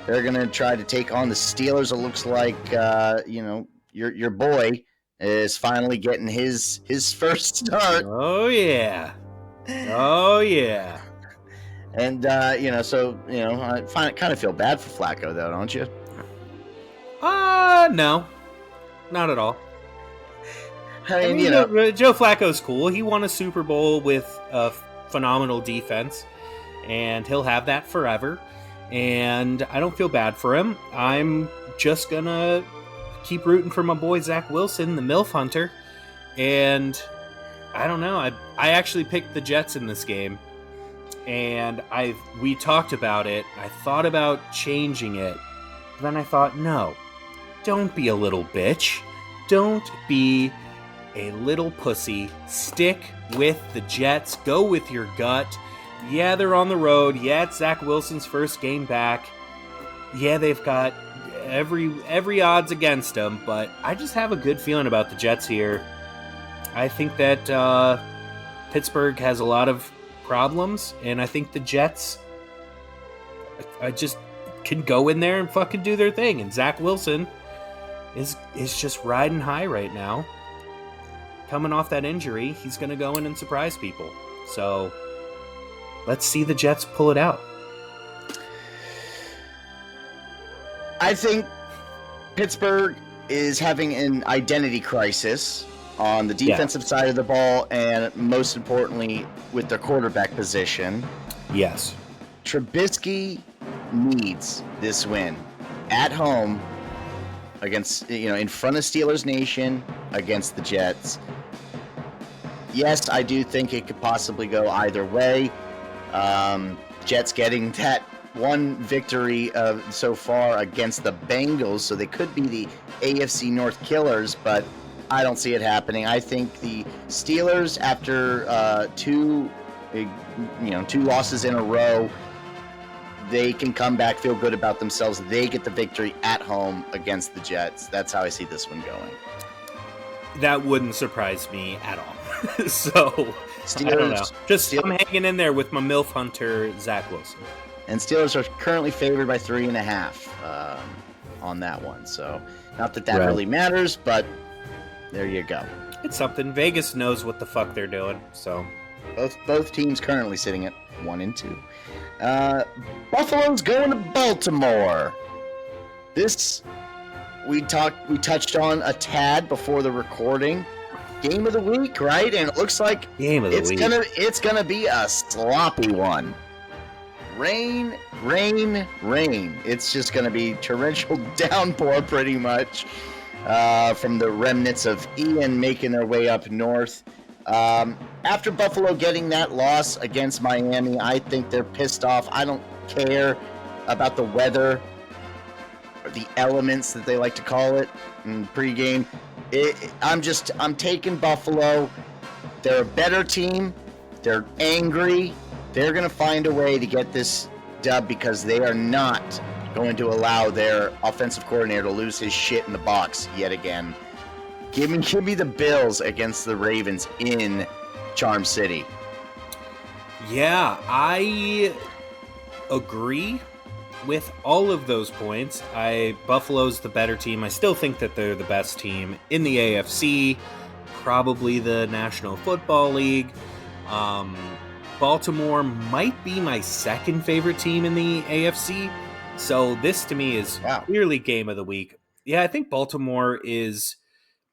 B: They're going to try to take on the Steelers. It looks like, your boy is finally getting his first start.
A: Oh, yeah. Oh, yeah.
B: And, I kind of feel bad for Flacco, though, don't you?
A: No. Not at all. I mean, Joe Flacco's cool. He won a Super Bowl with a phenomenal defense, and he'll have that forever. And I don't feel bad for him. I'm just going to keep rooting for my boy Zach Wilson, the MILF Hunter. And I don't know. I actually picked the Jets in this game. And we talked about it. I thought about changing it. But then I thought, no, don't be a little bitch. Don't be a little pussy. Stick with the Jets. Go with your gut. Yeah, they're on the road. Yeah, it's Zach Wilson's first game back. Yeah, they've got every odds against them, but I just have a good feeling about the Jets here. I think that Pittsburgh has a lot of problems, and I think the Jets just can go in there and fucking do their thing. And Zach Wilson is just riding high right now. Coming off that injury, he's going to go in and surprise people. So let's see the Jets pull it out.
B: I think Pittsburgh is having an identity crisis on the defensive side of the ball, and most importantly, with their quarterback position.
A: Yes.
B: Trubisky needs this win at home against, in front of Steelers Nation against the Jets. Yes, I do think it could possibly go either way. Jets getting that one victory so far against the Bengals, so they could be the AFC North killers, but I don't see it happening. I think the Steelers, after two losses in a row, they can come back, feel good about themselves. They get the victory at home against the Jets. That's how I see this one going.
A: That wouldn't surprise me at all. So, Steelers, I don't know. I'm hanging in there with my MILF Hunter, Zach Wilson.
B: And Steelers are currently favored by 3.5 on that one. So, not that really matters, but there you go.
A: It's something. Vegas knows what the fuck they're doing. So,
B: both teams currently sitting at 1-2. Buffalo's going to Baltimore. This we touched on a tad before the recording. Game of the week, right? And it looks like it's gonna be a sloppy one. Rain. It's just gonna be torrential downpour pretty much from the remnants of Ian making their way up north. After Buffalo getting that loss against Miami, I think they're pissed off. I don't care about the weather or the elements that they like to call it in pregame. I'm taking Buffalo. They're a better team. They're angry. They're going to find a way to get this dub because they are not going to allow their offensive coordinator to lose his shit in the box yet again. Give me the Bills against the Ravens in Charm City.
A: Yeah, I agree with all of those points. Buffalo's the better team. I still think that they're the best team in the AFC, probably the National Football League. Baltimore might be my second favorite team in the AFC. So this to me is clearly game of the week. Yeah, I think Baltimore is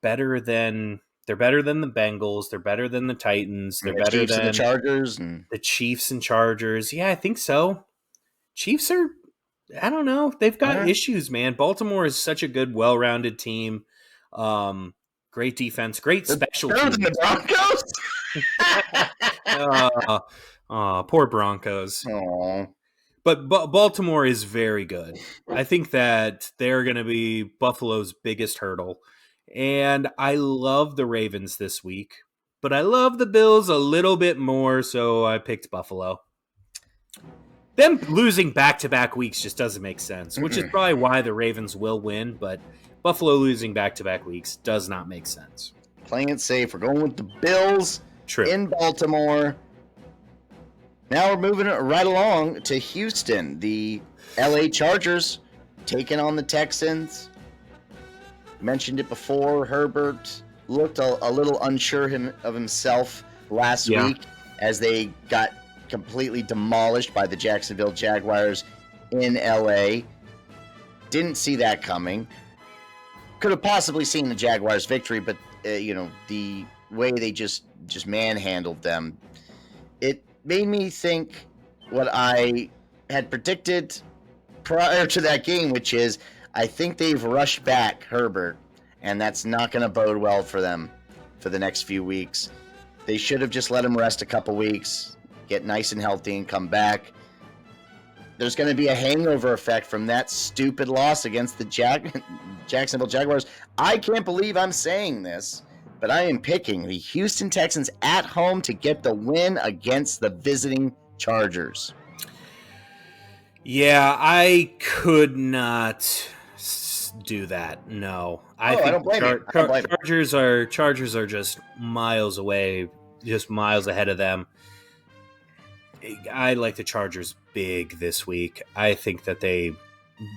A: better than the Bengals. They're better than the Titans. They're better
B: Chiefs
A: than
B: and the Chargers and
A: the Chiefs and Chargers. Yeah, I think so. Chiefs are, I don't know. They've got issues, man. Baltimore is such a good, well-rounded team. Great defense, great special teams.
B: Better than the
A: Broncos? Poor Broncos.
B: Aww.
A: But Baltimore is very good. I think that they're going to be Buffalo's biggest hurdle. And I love the Ravens this week. But I love the Bills a little bit more, so I picked Buffalo. Them losing back-to-back weeks just doesn't make sense, which is probably why the Ravens will win, but Buffalo losing back-to-back weeks does not make sense.
B: Playing it safe. We're going with the Bills in Baltimore. Now we're moving right along to Houston. The LA Chargers taking on the Texans. Mentioned it before. Herbert looked a little unsure of himself last week as they got completely demolished by the Jacksonville Jaguars in LA. Didn't see that coming. Could have possibly seen the Jaguars' victory, but the way they just manhandled them, it made me think what I had predicted prior to that game, which is I think they've rushed back Herbert, and that's not going to bode well for them for the next few weeks. They should have just let him rest a couple weeks, get nice and healthy, and come back. There's going to be a hangover effect from that stupid loss against the Jacksonville Jaguars. I can't believe I'm saying this, but I am picking the Houston Texans at home to get the win against the visiting Chargers.
A: Yeah, I could not do that. No, I think
B: I don't blame you.
A: Chargers are just miles away, just miles ahead of them. I like the Chargers big this week. I think that they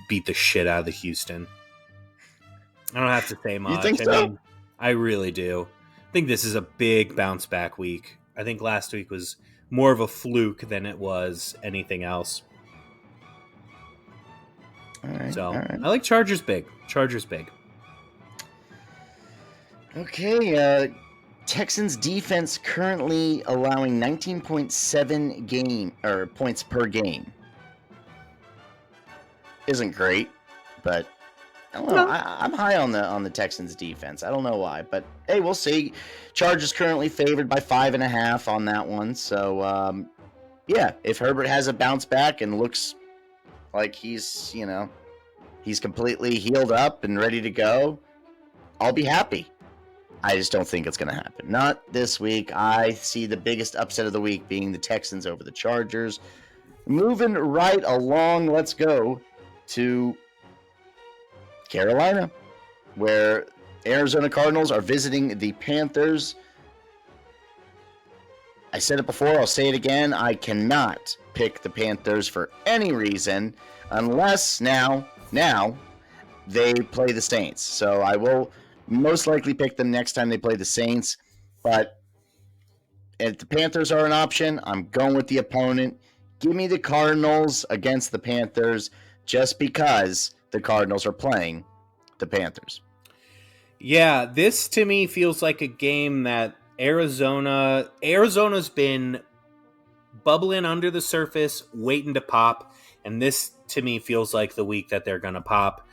A: beat the shit out of the Houston. I don't have to say much.
B: You think so?
A: I mean, I really do. I think this is a big bounce back week. I think last week was more of a fluke than it was anything else.
B: All right.
A: I like Chargers big. Chargers big.
B: Okay. Texans defense currently allowing 19.7 points per game. Isn't great, but I don't know. I'm high on the Texans defense. I don't know why, but hey, we'll see. Chargers currently favored by 5.5 on that one. So if Herbert has a bounce back and looks like he's completely healed up and ready to go, I'll be happy. I just don't think it's going to happen. Not this week. I see the biggest upset of the week being the Texans over the Chargers. Moving right along, let's go to Carolina, where Arizona Cardinals are visiting the Panthers. I said it before, I'll say it again. I cannot pick the Panthers for any reason unless now they play the Saints. So I will most likely pick them next time they play the Saints. But if the Panthers are an option, I'm going with the opponent. Give me the Cardinals against the Panthers just because the Cardinals are playing the Panthers.
A: Yeah, this to me feels like a game that Arizona's been bubbling under the surface, waiting to pop. And this to me feels like the week that they're going to pop.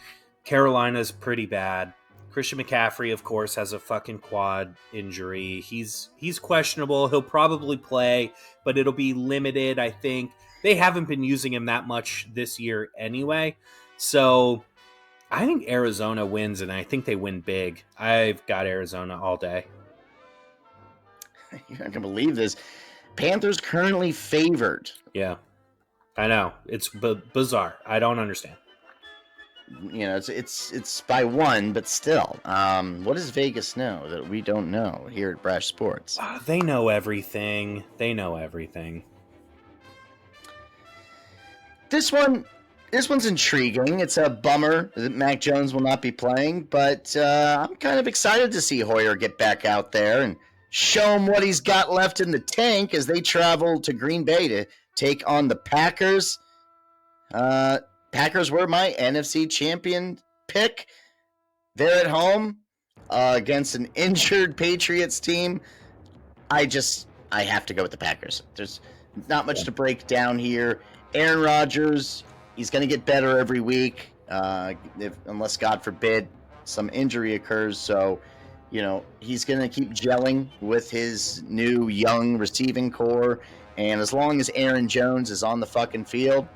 A: Carolina's pretty bad. Christian McCaffrey, of course, has a fucking quad injury. He's questionable. He'll probably play, but it'll be limited, I think. They haven't been using him that much this year anyway. So I think Arizona wins, and I think they win big. I've got Arizona all day.
B: You're not going to believe this. Panthers currently favored.
A: Yeah, I know. It's bizarre. I don't understand.
B: It's by one, but still. What does Vegas know that we don't know here at Brash Sports?
A: They know everything.
B: This one's intriguing. It's a bummer that Mac Jones will not be playing, but I'm kind of excited to see Hoyer get back out there and show him what he's got left in the tank as they travel to Green Bay to take on the Packers. Packers were my NFC champion pick. They're at home against an injured Patriots team. I have to go with the Packers. There's not much to break down here. Aaron Rodgers, he's going to get better every week, unless, God forbid, some injury occurs. So, he's going to keep gelling with his new young receiving core. And as long as Aaron Jones is on the fucking field,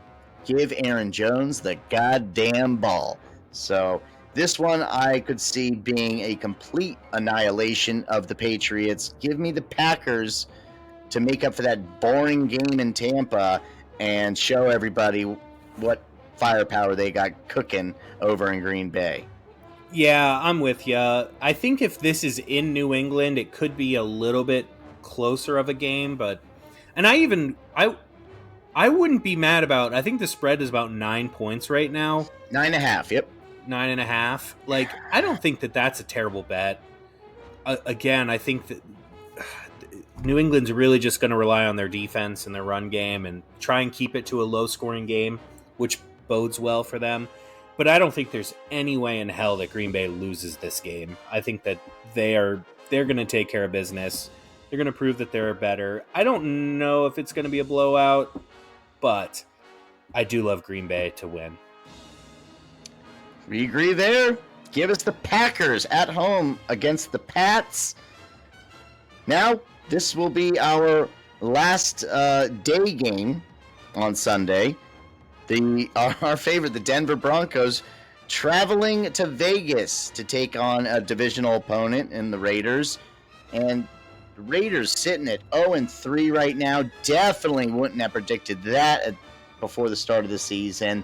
B: give Aaron Jones the goddamn ball. So this one I could see being a complete annihilation of the Patriots. Give me the Packers to make up for that boring game in Tampa and show everybody what firepower they got cooking over in Green Bay.
A: Yeah, I'm with you. I think if this is in New England, it could be a little bit closer of a game, and I wouldn't be mad about. I think the spread is about 9 points right now.
B: 9.5. Yep.
A: 9.5. Like, I don't think that that's a terrible bet. Again, I think that New England's really just going to rely on their defense and their run game and try and keep it to a low-scoring game, which bodes well for them. But I don't think there's any way in hell that Green Bay loses this game. I think that they're going to take care of business. They're going to prove that they're better. I don't know if it's going to be a blowout, but I do love Green Bay to win.
B: We agree there. Give us the Packers at home against the Pats. Now, this will be our last day game on Sunday. Our favorite, the Denver Broncos, traveling to Vegas to take on a divisional opponent in the Raiders. And the Raiders sitting at 0-3 right now. Definitely wouldn't have predicted that before the start of the season.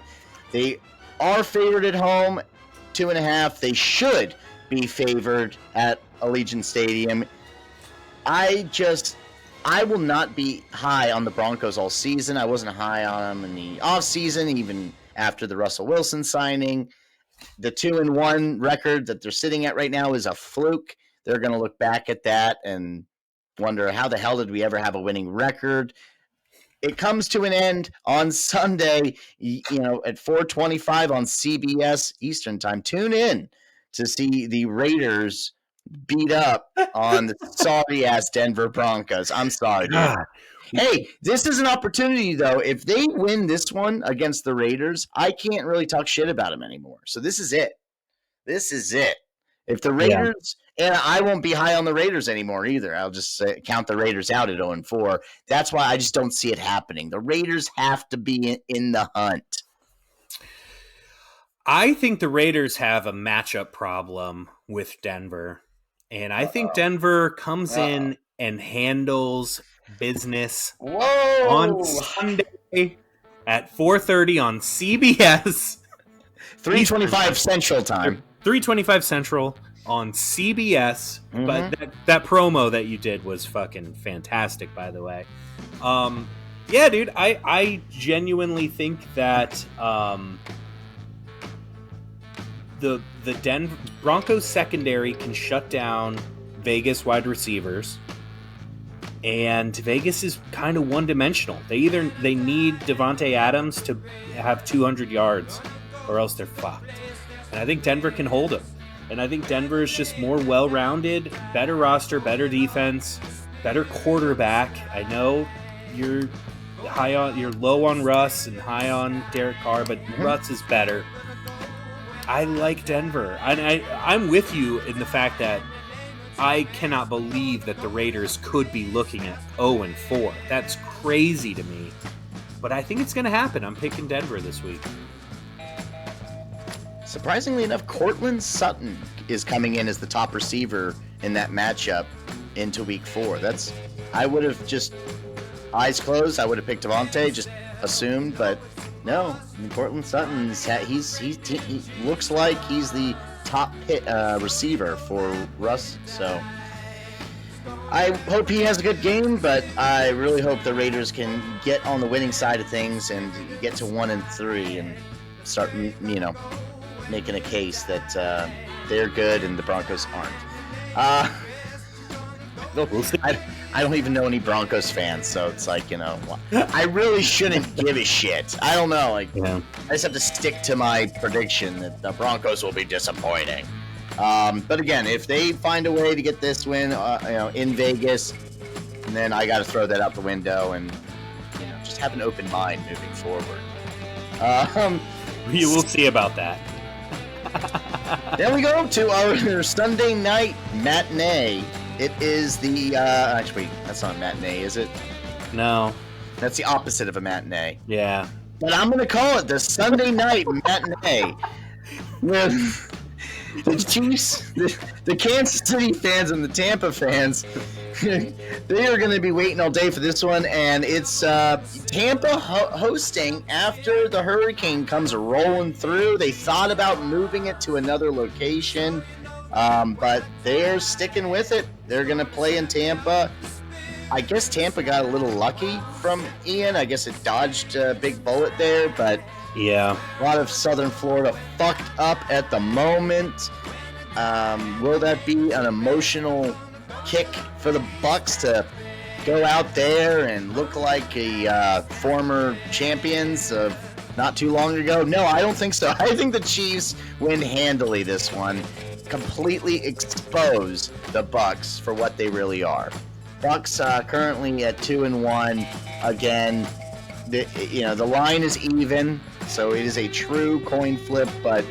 B: They are favored at home, 2.5. They should be favored at Allegiant Stadium. I will not be high on the Broncos all season. I wasn't high on them in the offseason, even after the Russell Wilson signing. The 2-1 record that they're sitting at right now is a fluke. They're going to look back at that and wonder, how the hell did we ever have a winning record? It comes to an end on Sunday, at 4:25 on CBS Eastern Time. Tune in to see the Raiders beat up on the sorry-ass Denver Broncos. I'm sorry, dude. Hey, this is an opportunity, though. If they win this one against the Raiders, I can't really talk shit about them anymore. So this is it. This is it. If the Raiders, and I won't be high on the Raiders anymore either. I'll just count the Raiders out at 0-4. That's why I just don't see it happening. The Raiders have to be in the hunt.
A: I think the Raiders have a matchup problem with Denver. And I think Denver comes in and handles business on Sunday at 4:30 on CBS.
B: 3:25 Central Time.
A: 3:25 Central on CBS. Mm-hmm. But that promo that you did was fucking fantastic, by the way. Yeah, dude, I genuinely think that the Denver Broncos secondary can shut down Vegas wide receivers, and Vegas is kind of one-dimensional. They need Devontae Adams to have 200 yards, or else they're fucked. And I think Denver can hold them. And I think Denver is just more well-rounded, better roster, better defense, better quarterback. I know you're low on Russ and high on Derek Carr, but Russ is better. I like Denver. I'm with you in the fact that I cannot believe that the Raiders could be looking at 0-4. That's crazy to me. But I think it's going to happen. I'm picking Denver this week.
B: Surprisingly enough, Courtland Sutton is coming in as the top receiver in that matchup into week 4. I would have just eyes closed. I would have picked Devontae, just assumed, but no. Courtland Sutton, he looks like he's the top receiver for Russ. So I hope he has a good game, but I really hope the Raiders can get on the winning side of things and get to 1-3 and start, making a case that they're good and the Broncos aren't.
A: We'll see.
B: I don't even know any Broncos fans, so it's like, I really shouldn't give a shit. I don't know. Like,
A: Yeah.
B: I just have to stick to my prediction that the Broncos will be disappointing. But again, if they find a way to get this win, in Vegas, then I got to throw that out the window and just have an open mind moving forward.
A: You will see about that.
B: Then we go to our Sunday night matinee. It is the actually, that's not a matinee, is it?
A: No.
B: That's the opposite of a matinee.
A: Yeah.
B: But I'm going to call it the Sunday night matinee. With the Chiefs, the Kansas City fans and the Tampa fans, they are going to be waiting all day for this one. And it's Tampa hosting after the hurricane comes rolling through. They thought about moving it to another location, but they're sticking with it. They're going to play in Tampa. I guess Tampa got a little lucky from Ian. I guess it dodged a big bullet there, but
A: yeah,
B: a lot of Southern Florida fucked up at the moment. Will that be an emotional kick for the Bucks to go out there and look like a former champions of not too long ago? No, I don't think so. I think the Chiefs win handily this one, completely expose the Bucks for what they really are. Bucks currently at 2-1. Again, the line is even, so it is a true coin flip. But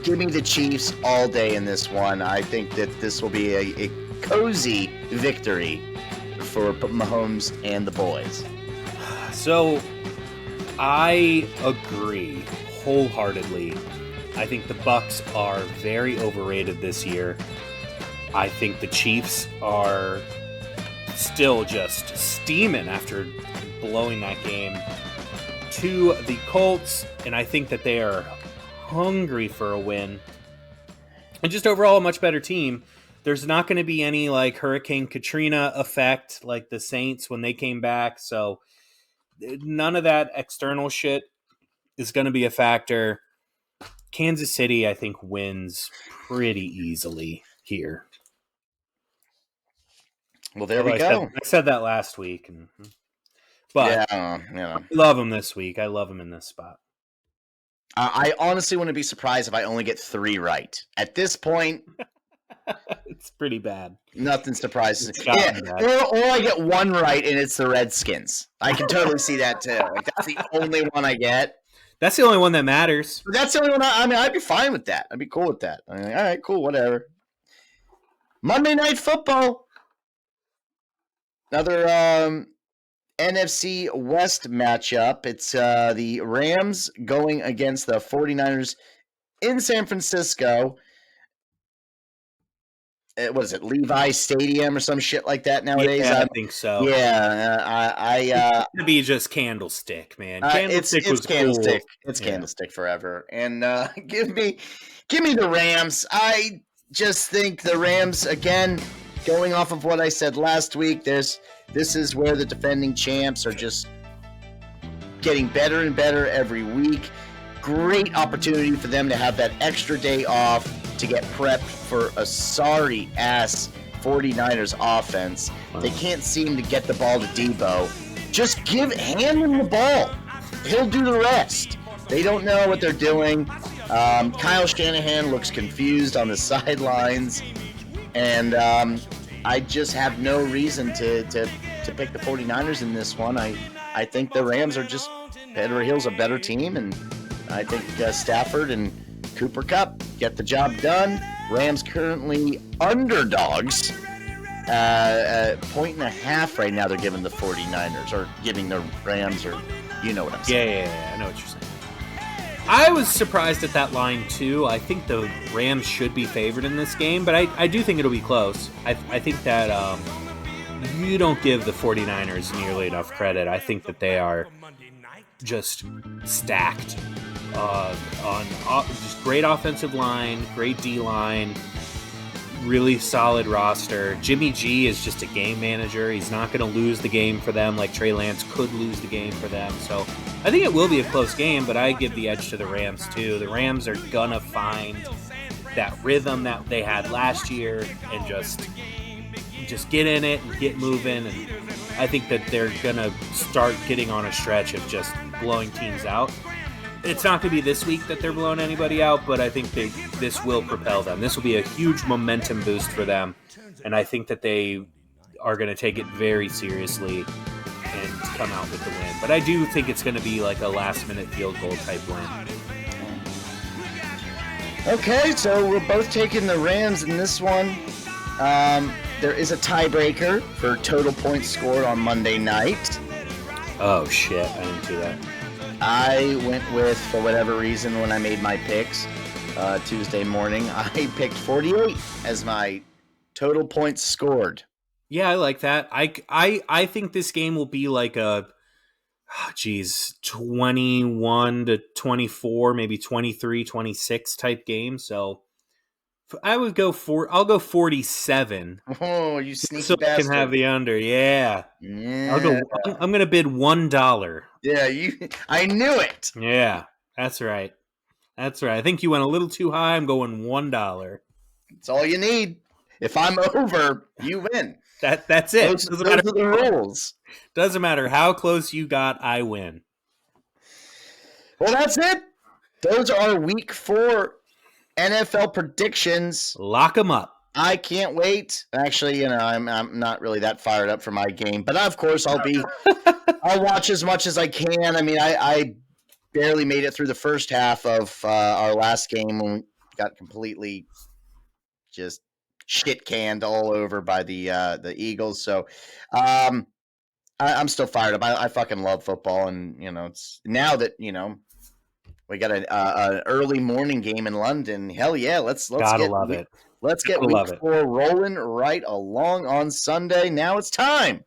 B: give me the Chiefs all day in this one. I think that this will be a cozy victory for Mahomes and the boys.
A: So I agree wholeheartedly. I think the Bucks are very overrated this year. I think the Chiefs are still just steaming after blowing that game to the Colts, and I think that they are hungry for a win. And just overall a much better team. There's not going to be any like Hurricane Katrina effect like the Saints when they came back, so none of that external shit is going to be a factor. Kansas City, I think, wins pretty easily here.
B: Well, there we go.
A: I said that last week, but
B: I
A: love them this week. I love them in this spot.
B: I honestly wouldn't be surprised if I only get 3 right. At this point,
A: it's pretty bad.
B: Nothing surprises me. Or I get 1 right and it's the Redskins. I can totally see that too. Like, that's the only one I get.
A: That's the only one that matters.
B: But that's the only one. I'd be fine with that. I'd be cool with that. All right, cool, whatever. Monday Night Football. Another NFC West matchup. It's the Rams going against the 49ers in San Francisco. What is it, Levi Stadium or some shit like that nowadays?
A: Yeah, I think so.
B: Yeah,
A: it's gonna be just Candlestick, man. Candlestick
B: it's
A: was
B: Candlestick.
A: Cool.
B: It's Candlestick forever. And give me the Rams. I just think the Rams, again, going off of what I said last week, this is where the defending champs are just getting better and better every week. Great opportunity for them to have that extra day off to get prepped for a sorry-ass 49ers offense. They can't seem to get the ball to Debo. Just hand him the ball. He'll do the rest. They don't know what they're doing. Kyle Shanahan looks confused on the sidelines. And I just have no reason to pick the 49ers in this one. I think the Rams are just head over heels a better team, and I think Stafford and Cooper Kupp get the job done. Rams currently underdogs. 1.5 right now they're giving the 49ers, or giving the Rams, or you know what I'm saying.
A: Yeah, I know what you're saying. I was surprised at that line too. I think the Rams should be favored in this game, but I do think it'll be close. I think that you don't give the 49ers nearly enough credit. I think that they are just stacked on just great offensive line, great D-line, really solid roster. Jimmy G is just a game manager. He's not going to lose the game for them like Trey Lance could lose the game for them. So I think it will be a close game, but I give the edge to the Rams too. The Rams are going to find that rhythm that they had last year and just just get in it and get moving. And I think that they're going to start getting on a stretch of just blowing teams out. It's not going to be this week that they're blowing anybody out, but I think this will propel them. This will be a huge momentum boost for them, and I think that they are going to take it very seriously and come out with the win. But I do think it's going to be like a last-minute field goal type win.
B: Okay, so we're both taking the Rams in this one. There is a tiebreaker for total points scored on Monday night.
A: Oh, shit. I didn't do that.
B: I went with, for whatever reason, when I made my picks Tuesday morning, I picked 48 as my total points scored.
A: Yeah, I like that. I think this game will be like a, 21 to 24, maybe 23, 26 type game. So I would go I'll go 47.
B: Oh, you sneaky
A: so
B: bastard.
A: I can have the under. Yeah. I'm going to bid $1.
B: Yeah, I knew it.
A: Yeah, that's right. That's right. I think you went a little too high. I'm going $1.
B: That's all you need. If I'm over, you win.
A: That's it.
B: Those are the rules.
A: Doesn't matter how close you got, I win.
B: Well, that's it. Those are Week 4 NFL predictions.
A: Lock them up.
B: I can't wait. Actually, I'm not really that fired up for my game, but of course I'll watch as much as I can. I mean, I barely made it through the first half of our last game when we got completely just shit canned all over by the Eagles. So I'm still fired up. I fucking love football, and it's now that we got an early morning game in London. Hell yeah, let's
A: love it.
B: Let's get Week 4 rolling right along on Sunday. Now it's time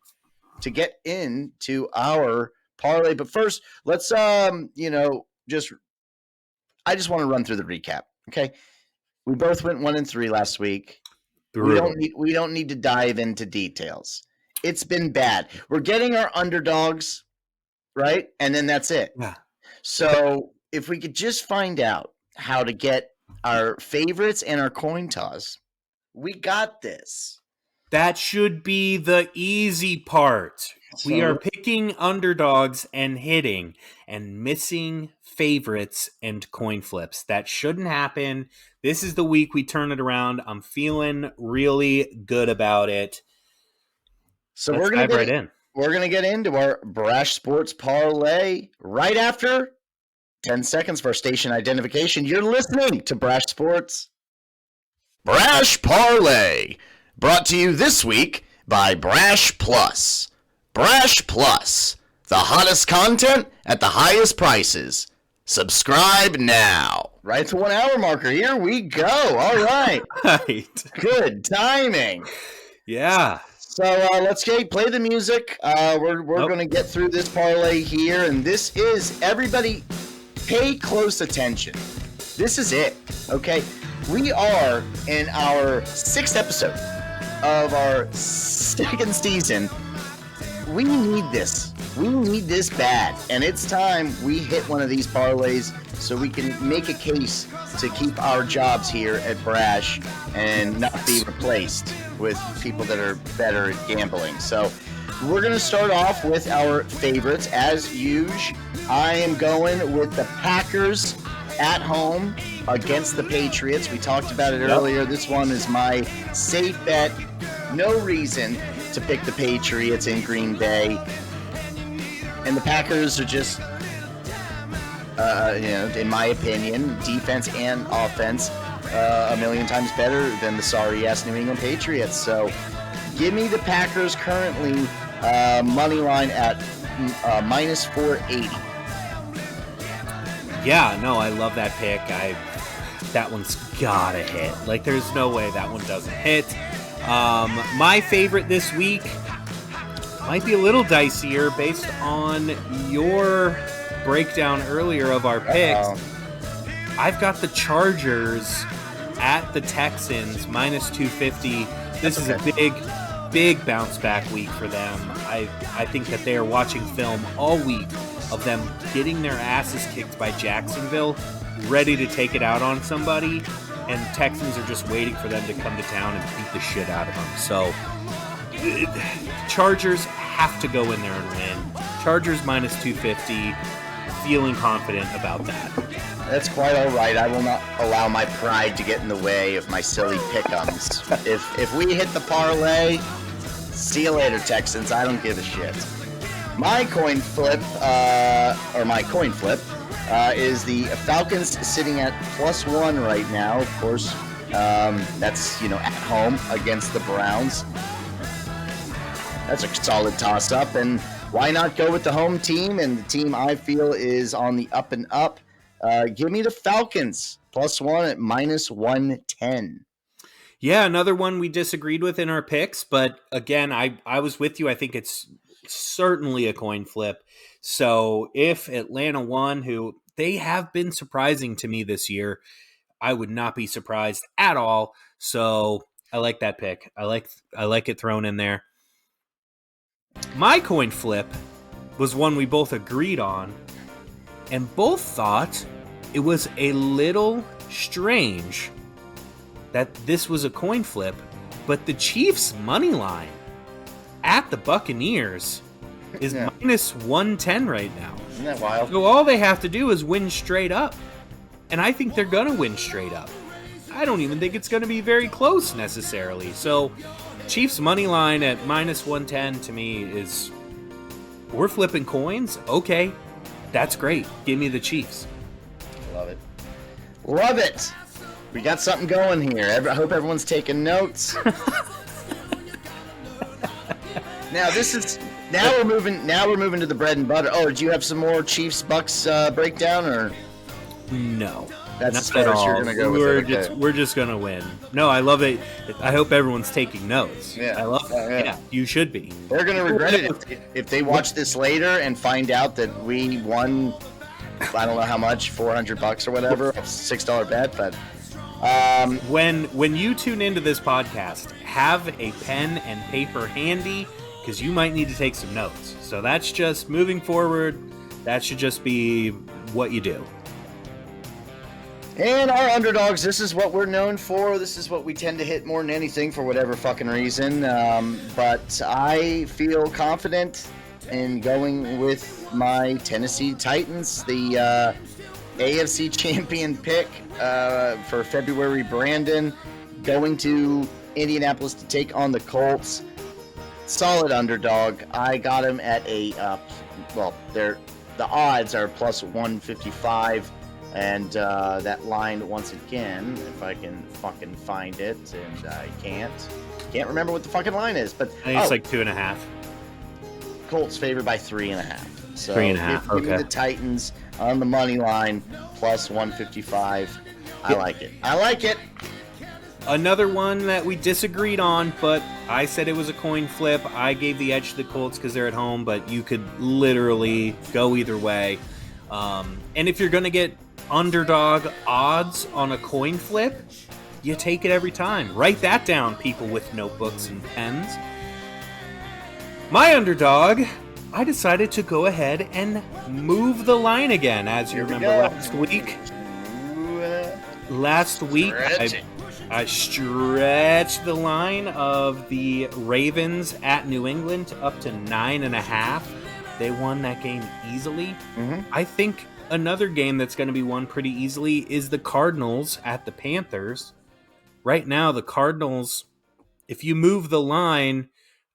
B: to get into our parlay. But first, let's I just want to run through the recap. Okay, we both went 1-3 last week.
A: Brutal.
B: We don't need to dive into details. It's been bad. We're getting our underdogs, right? And then that's it.
A: Yeah.
B: So if we could just find out how to get our favorites and our coin toss, we got this.
A: That should be the easy part. We are picking underdogs and hitting and missing favorites and coin flips. That shouldn't happen. This is the week we turn it around. I'm feeling really good about it.
B: So
A: Let's dive right in.
B: We're going to get into our Brash Sports Parlay right after 10 seconds for station identification. You're listening to Brash Sports. Brash Parlay, brought to you this week by Brash Plus. Brash Plus, the hottest content at the highest prices. Subscribe now. Right to 1 hour marker. Here we go. All right.
A: Right.
B: Good timing.
A: Yeah.
B: So let's play the music. We're going to get through this parlay here, and this is everybody. Pay close attention. This is it, okay? We are in our 6th episode of our 2nd season. We need this. We need this bad. And it's time we hit one of these parlays so we can make a case to keep our jobs here at Brash and not be replaced with people that are better at gambling. So we're going to start off with our favorites as usual. I am going with the Packers at home against the Patriots. We talked about it earlier. This one is my safe bet. No reason to pick the Patriots in Green Bay. And the Packers are just, in my opinion, defense and offense, a million times better than the sorry-ass New England Patriots. So give me the Packers currently money line at minus 480.
A: Yeah, no, I love that pick. That one's gotta hit. Like, there's no way that one doesn't hit. My favorite this week might be a little dicier based on your breakdown earlier of our picks. I've got the Chargers at the Texans minus 250. This is a big bounce back week for them. I think that they are watching film all week of them getting their asses kicked by Jacksonville, ready to take it out on somebody, and Texans are just waiting for them to come to town and beat the shit out of them. So Chargers have to go in there and win. Chargers minus 250. Feeling confident about that.
B: That's quite all right. I will not allow my pride to get in the way of my silly pick'ems. If we hit the parlay, see you later, Texans. I don't give a shit. My coin flip, is the Falcons sitting at +1 right now. Of course, that's at home against the Browns. That's a solid toss-up, and why not go with the home team and the team I feel is on the up and up? Give me the Falcons +1 at -110.
A: Yeah, another one we disagreed with in our picks, but again, I was with you. I think it's certainly a coin flip. So if Atlanta won, who they have been surprising to me this year, I would not be surprised at all. So I like that pick. I like it thrown in there. My coin flip was one we both agreed on, and both thought it was a little strange that this was a coin flip, but the Chiefs' money line at the Buccaneers is -110 right now.
B: Isn't that wild?
A: So all they have to do is win straight up, and I think they're going to win straight up. I don't even think it's going to be very close necessarily. So Chiefs' money line at -110 to me is, we're flipping coins? Okay, that's great. Give me the Chiefs.
B: Love it. Love it. We got something going here. I hope everyone's taking notes. Now we're moving to the bread and butter. Oh, do you have some more Chiefs Bucks breakdown or
A: no?
B: That's as far as you're gonna go with it.
A: We're just gonna win. No, I love it. I hope everyone's taking notes.
B: Yeah,
A: I love it. Yeah, you should be.
B: They're gonna regret it if they watch this later and find out that we won. I don't know how much, $400 or whatever, a $6 bet, but.
A: When you tune into this podcast, have a pen and paper handy because you might need to take some notes. So that's just moving forward. That should just be what you do.
B: And our underdogs, this is what we're known for. This is what we tend to hit more than anything for whatever fucking reason. But I feel confident in going with my Tennessee Titans, the AFC champion pick for February. Brandon going to Indianapolis to take on the Colts. Solid underdog. I got him at a the odds are +155, and that line once again, if I can fucking find it, and I can't remember what the fucking line is, but
A: I think it's like 2.5.
B: Colts favored by 3.5. So
A: 3.5.
B: Give me the Titans on the money line +155. I like it.
A: Another one that we disagreed on, but I said it was a coin flip. I gave the edge to the Colts because they're at home, but you could literally go either way. And if you're going to get underdog odds on a coin flip, you take it every time. Write that down, people with notebooks and pens. My underdog, I decided to go ahead and move the line again. As you remember last week, I stretched the line of the Ravens at New England up to 9.5. They won that game easily.
B: Mm-hmm.
A: I think another game that's going to be won pretty easily is the Cardinals at the Panthers. Right now, the Cardinals, if you move the line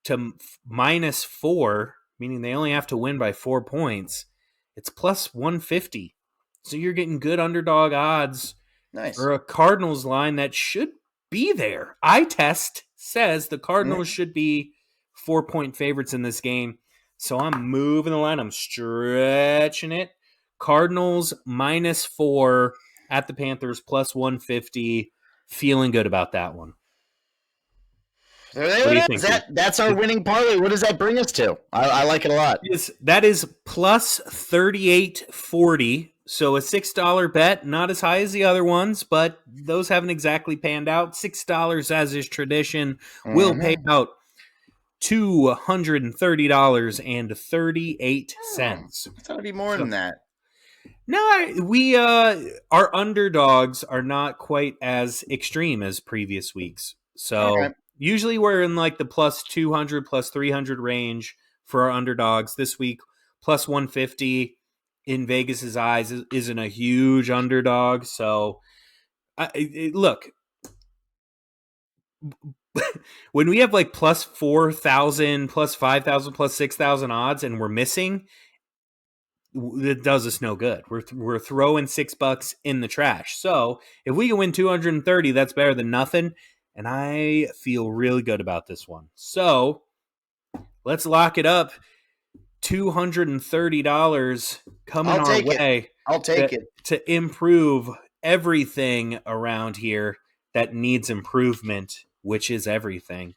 A: to -4, meaning they only have to win by 4 points, it's +150. So you're getting good underdog odds.
B: Nice.
A: For a Cardinals line that should be there. Eye test says the Cardinals should be 4-point favorites in this game. So I'm moving the line. I'm stretching it. Cardinals -4 at the Panthers +150. Feeling good about that one.
B: That's our winning parlay. What does that bring us to? I like it a lot.
A: That is +38.40. So a $6 bet, not as high as the other ones, but those haven't exactly panned out. $6, as is tradition, will pay out $230.38.
B: I thought it'd be more than that.
A: No, we our underdogs are not quite as extreme as previous weeks. So Usually we're in like the plus 200, plus 300 range for our underdogs. This week, plus 150 in Vegas's eyes isn't a huge underdog. So, look, when we have like plus 4,000, plus 5,000, plus 6,000 odds and we're missing, it does us no good. We're throwing $6 in the trash. So if we can win 230, that's better than nothing. And I feel really good about this one. So let's lock it up. $230 coming our way.
B: I'll take it
A: to improve everything around here that needs improvement, which is everything.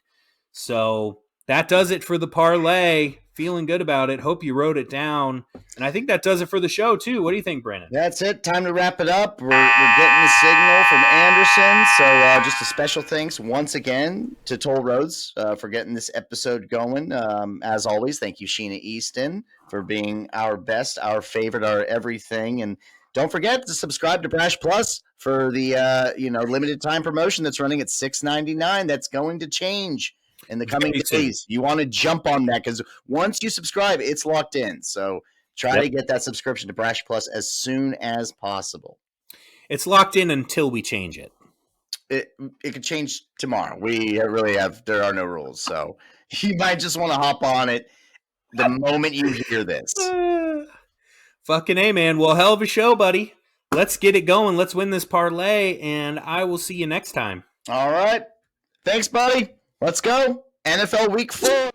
A: So that does it for the parlay. Feeling good about it. Hope you wrote it down. And I think that does it for the show, too. What do you think, Brandon?
B: That's it. Time to wrap it up. We're getting the signal from Anderson. So just a special thanks once again to Toll Roads for getting this episode going. As always, thank you, Sheena Easton, for being our best, our favorite, our everything. And don't forget to subscribe to Brash Plus for the limited time promotion that's running at $6.99. That's going to change in the coming days. You want to jump on that because once you subscribe, it's locked in. So try to get that subscription to Brash Plus as soon as possible.
A: It's locked in until we change it.
B: It could change tomorrow. There are no rules. So you might just want to hop on it the moment you hear this.
A: Fucking A, man. Well, hell of a show, buddy. Let's get it going. Let's win this parlay, and I will see you next time.
B: All right. Thanks, buddy. Let's go. NFL Week 4.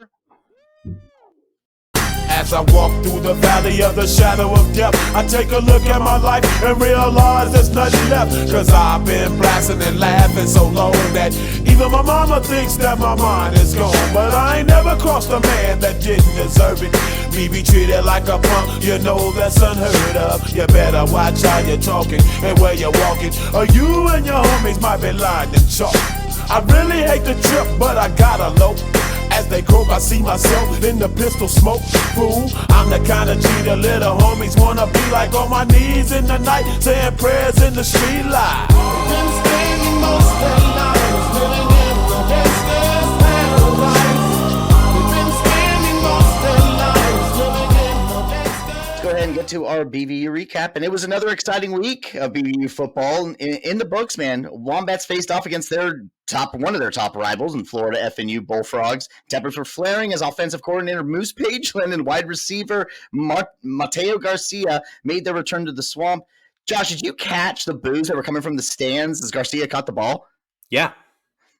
C: As I walk through the valley of the shadow of death, I take a look at my life and realize there's nothing left. Cause I've been blasting and laughing so long that even my mama thinks that my mind is gone. But I ain't never crossed a man that didn't deserve it. Me be treated like a punk, you know that's unheard of. You better watch how you're talking and where you're walking, or you and your homies might be lying in chalk. I really hate the trip, but I gotta low. As they croak, I see myself in the pistol smoke. Fool, I'm the kind of G the little homies wanna be like, on my knees in the night, saying prayers in the street light. Been spending most their lives living in the gangster's paradise. We've been spending most their lives living in the gangster's.
B: Let's go ahead and get to our BVU recap. And it was another exciting week of BVU football. In the books, man, Wombats faced off against one of their top rivals in Florida FNU Bullfrogs. Tempers were flaring as offensive coordinator Moose Pageland and wide receiver Mateo Garcia made their return to the Swamp. Josh, did you catch the boos that were coming from the stands as Garcia caught the ball?
A: Yeah.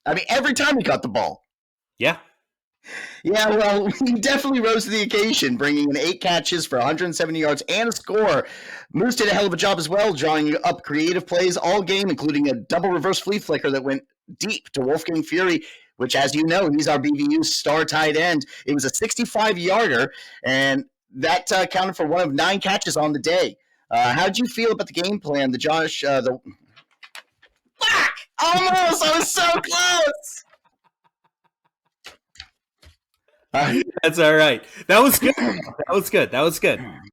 B: I mean, every time he caught the ball.
A: Yeah.
B: Yeah, well, he definitely rose to the occasion, bringing in 8 catches for 170 yards and a score. Moose did a hell of a job as well, drawing up creative plays all game, including a double reverse flea flicker that went deep to Wolfgang Fury, which, as you know, he's our BVU star tight end. It was a 65-yarder, and that counted for one of 9 catches on the day. How did you feel about the game plan? Fuck! Almost! I was so close!
A: That's all right. That was good. That was good.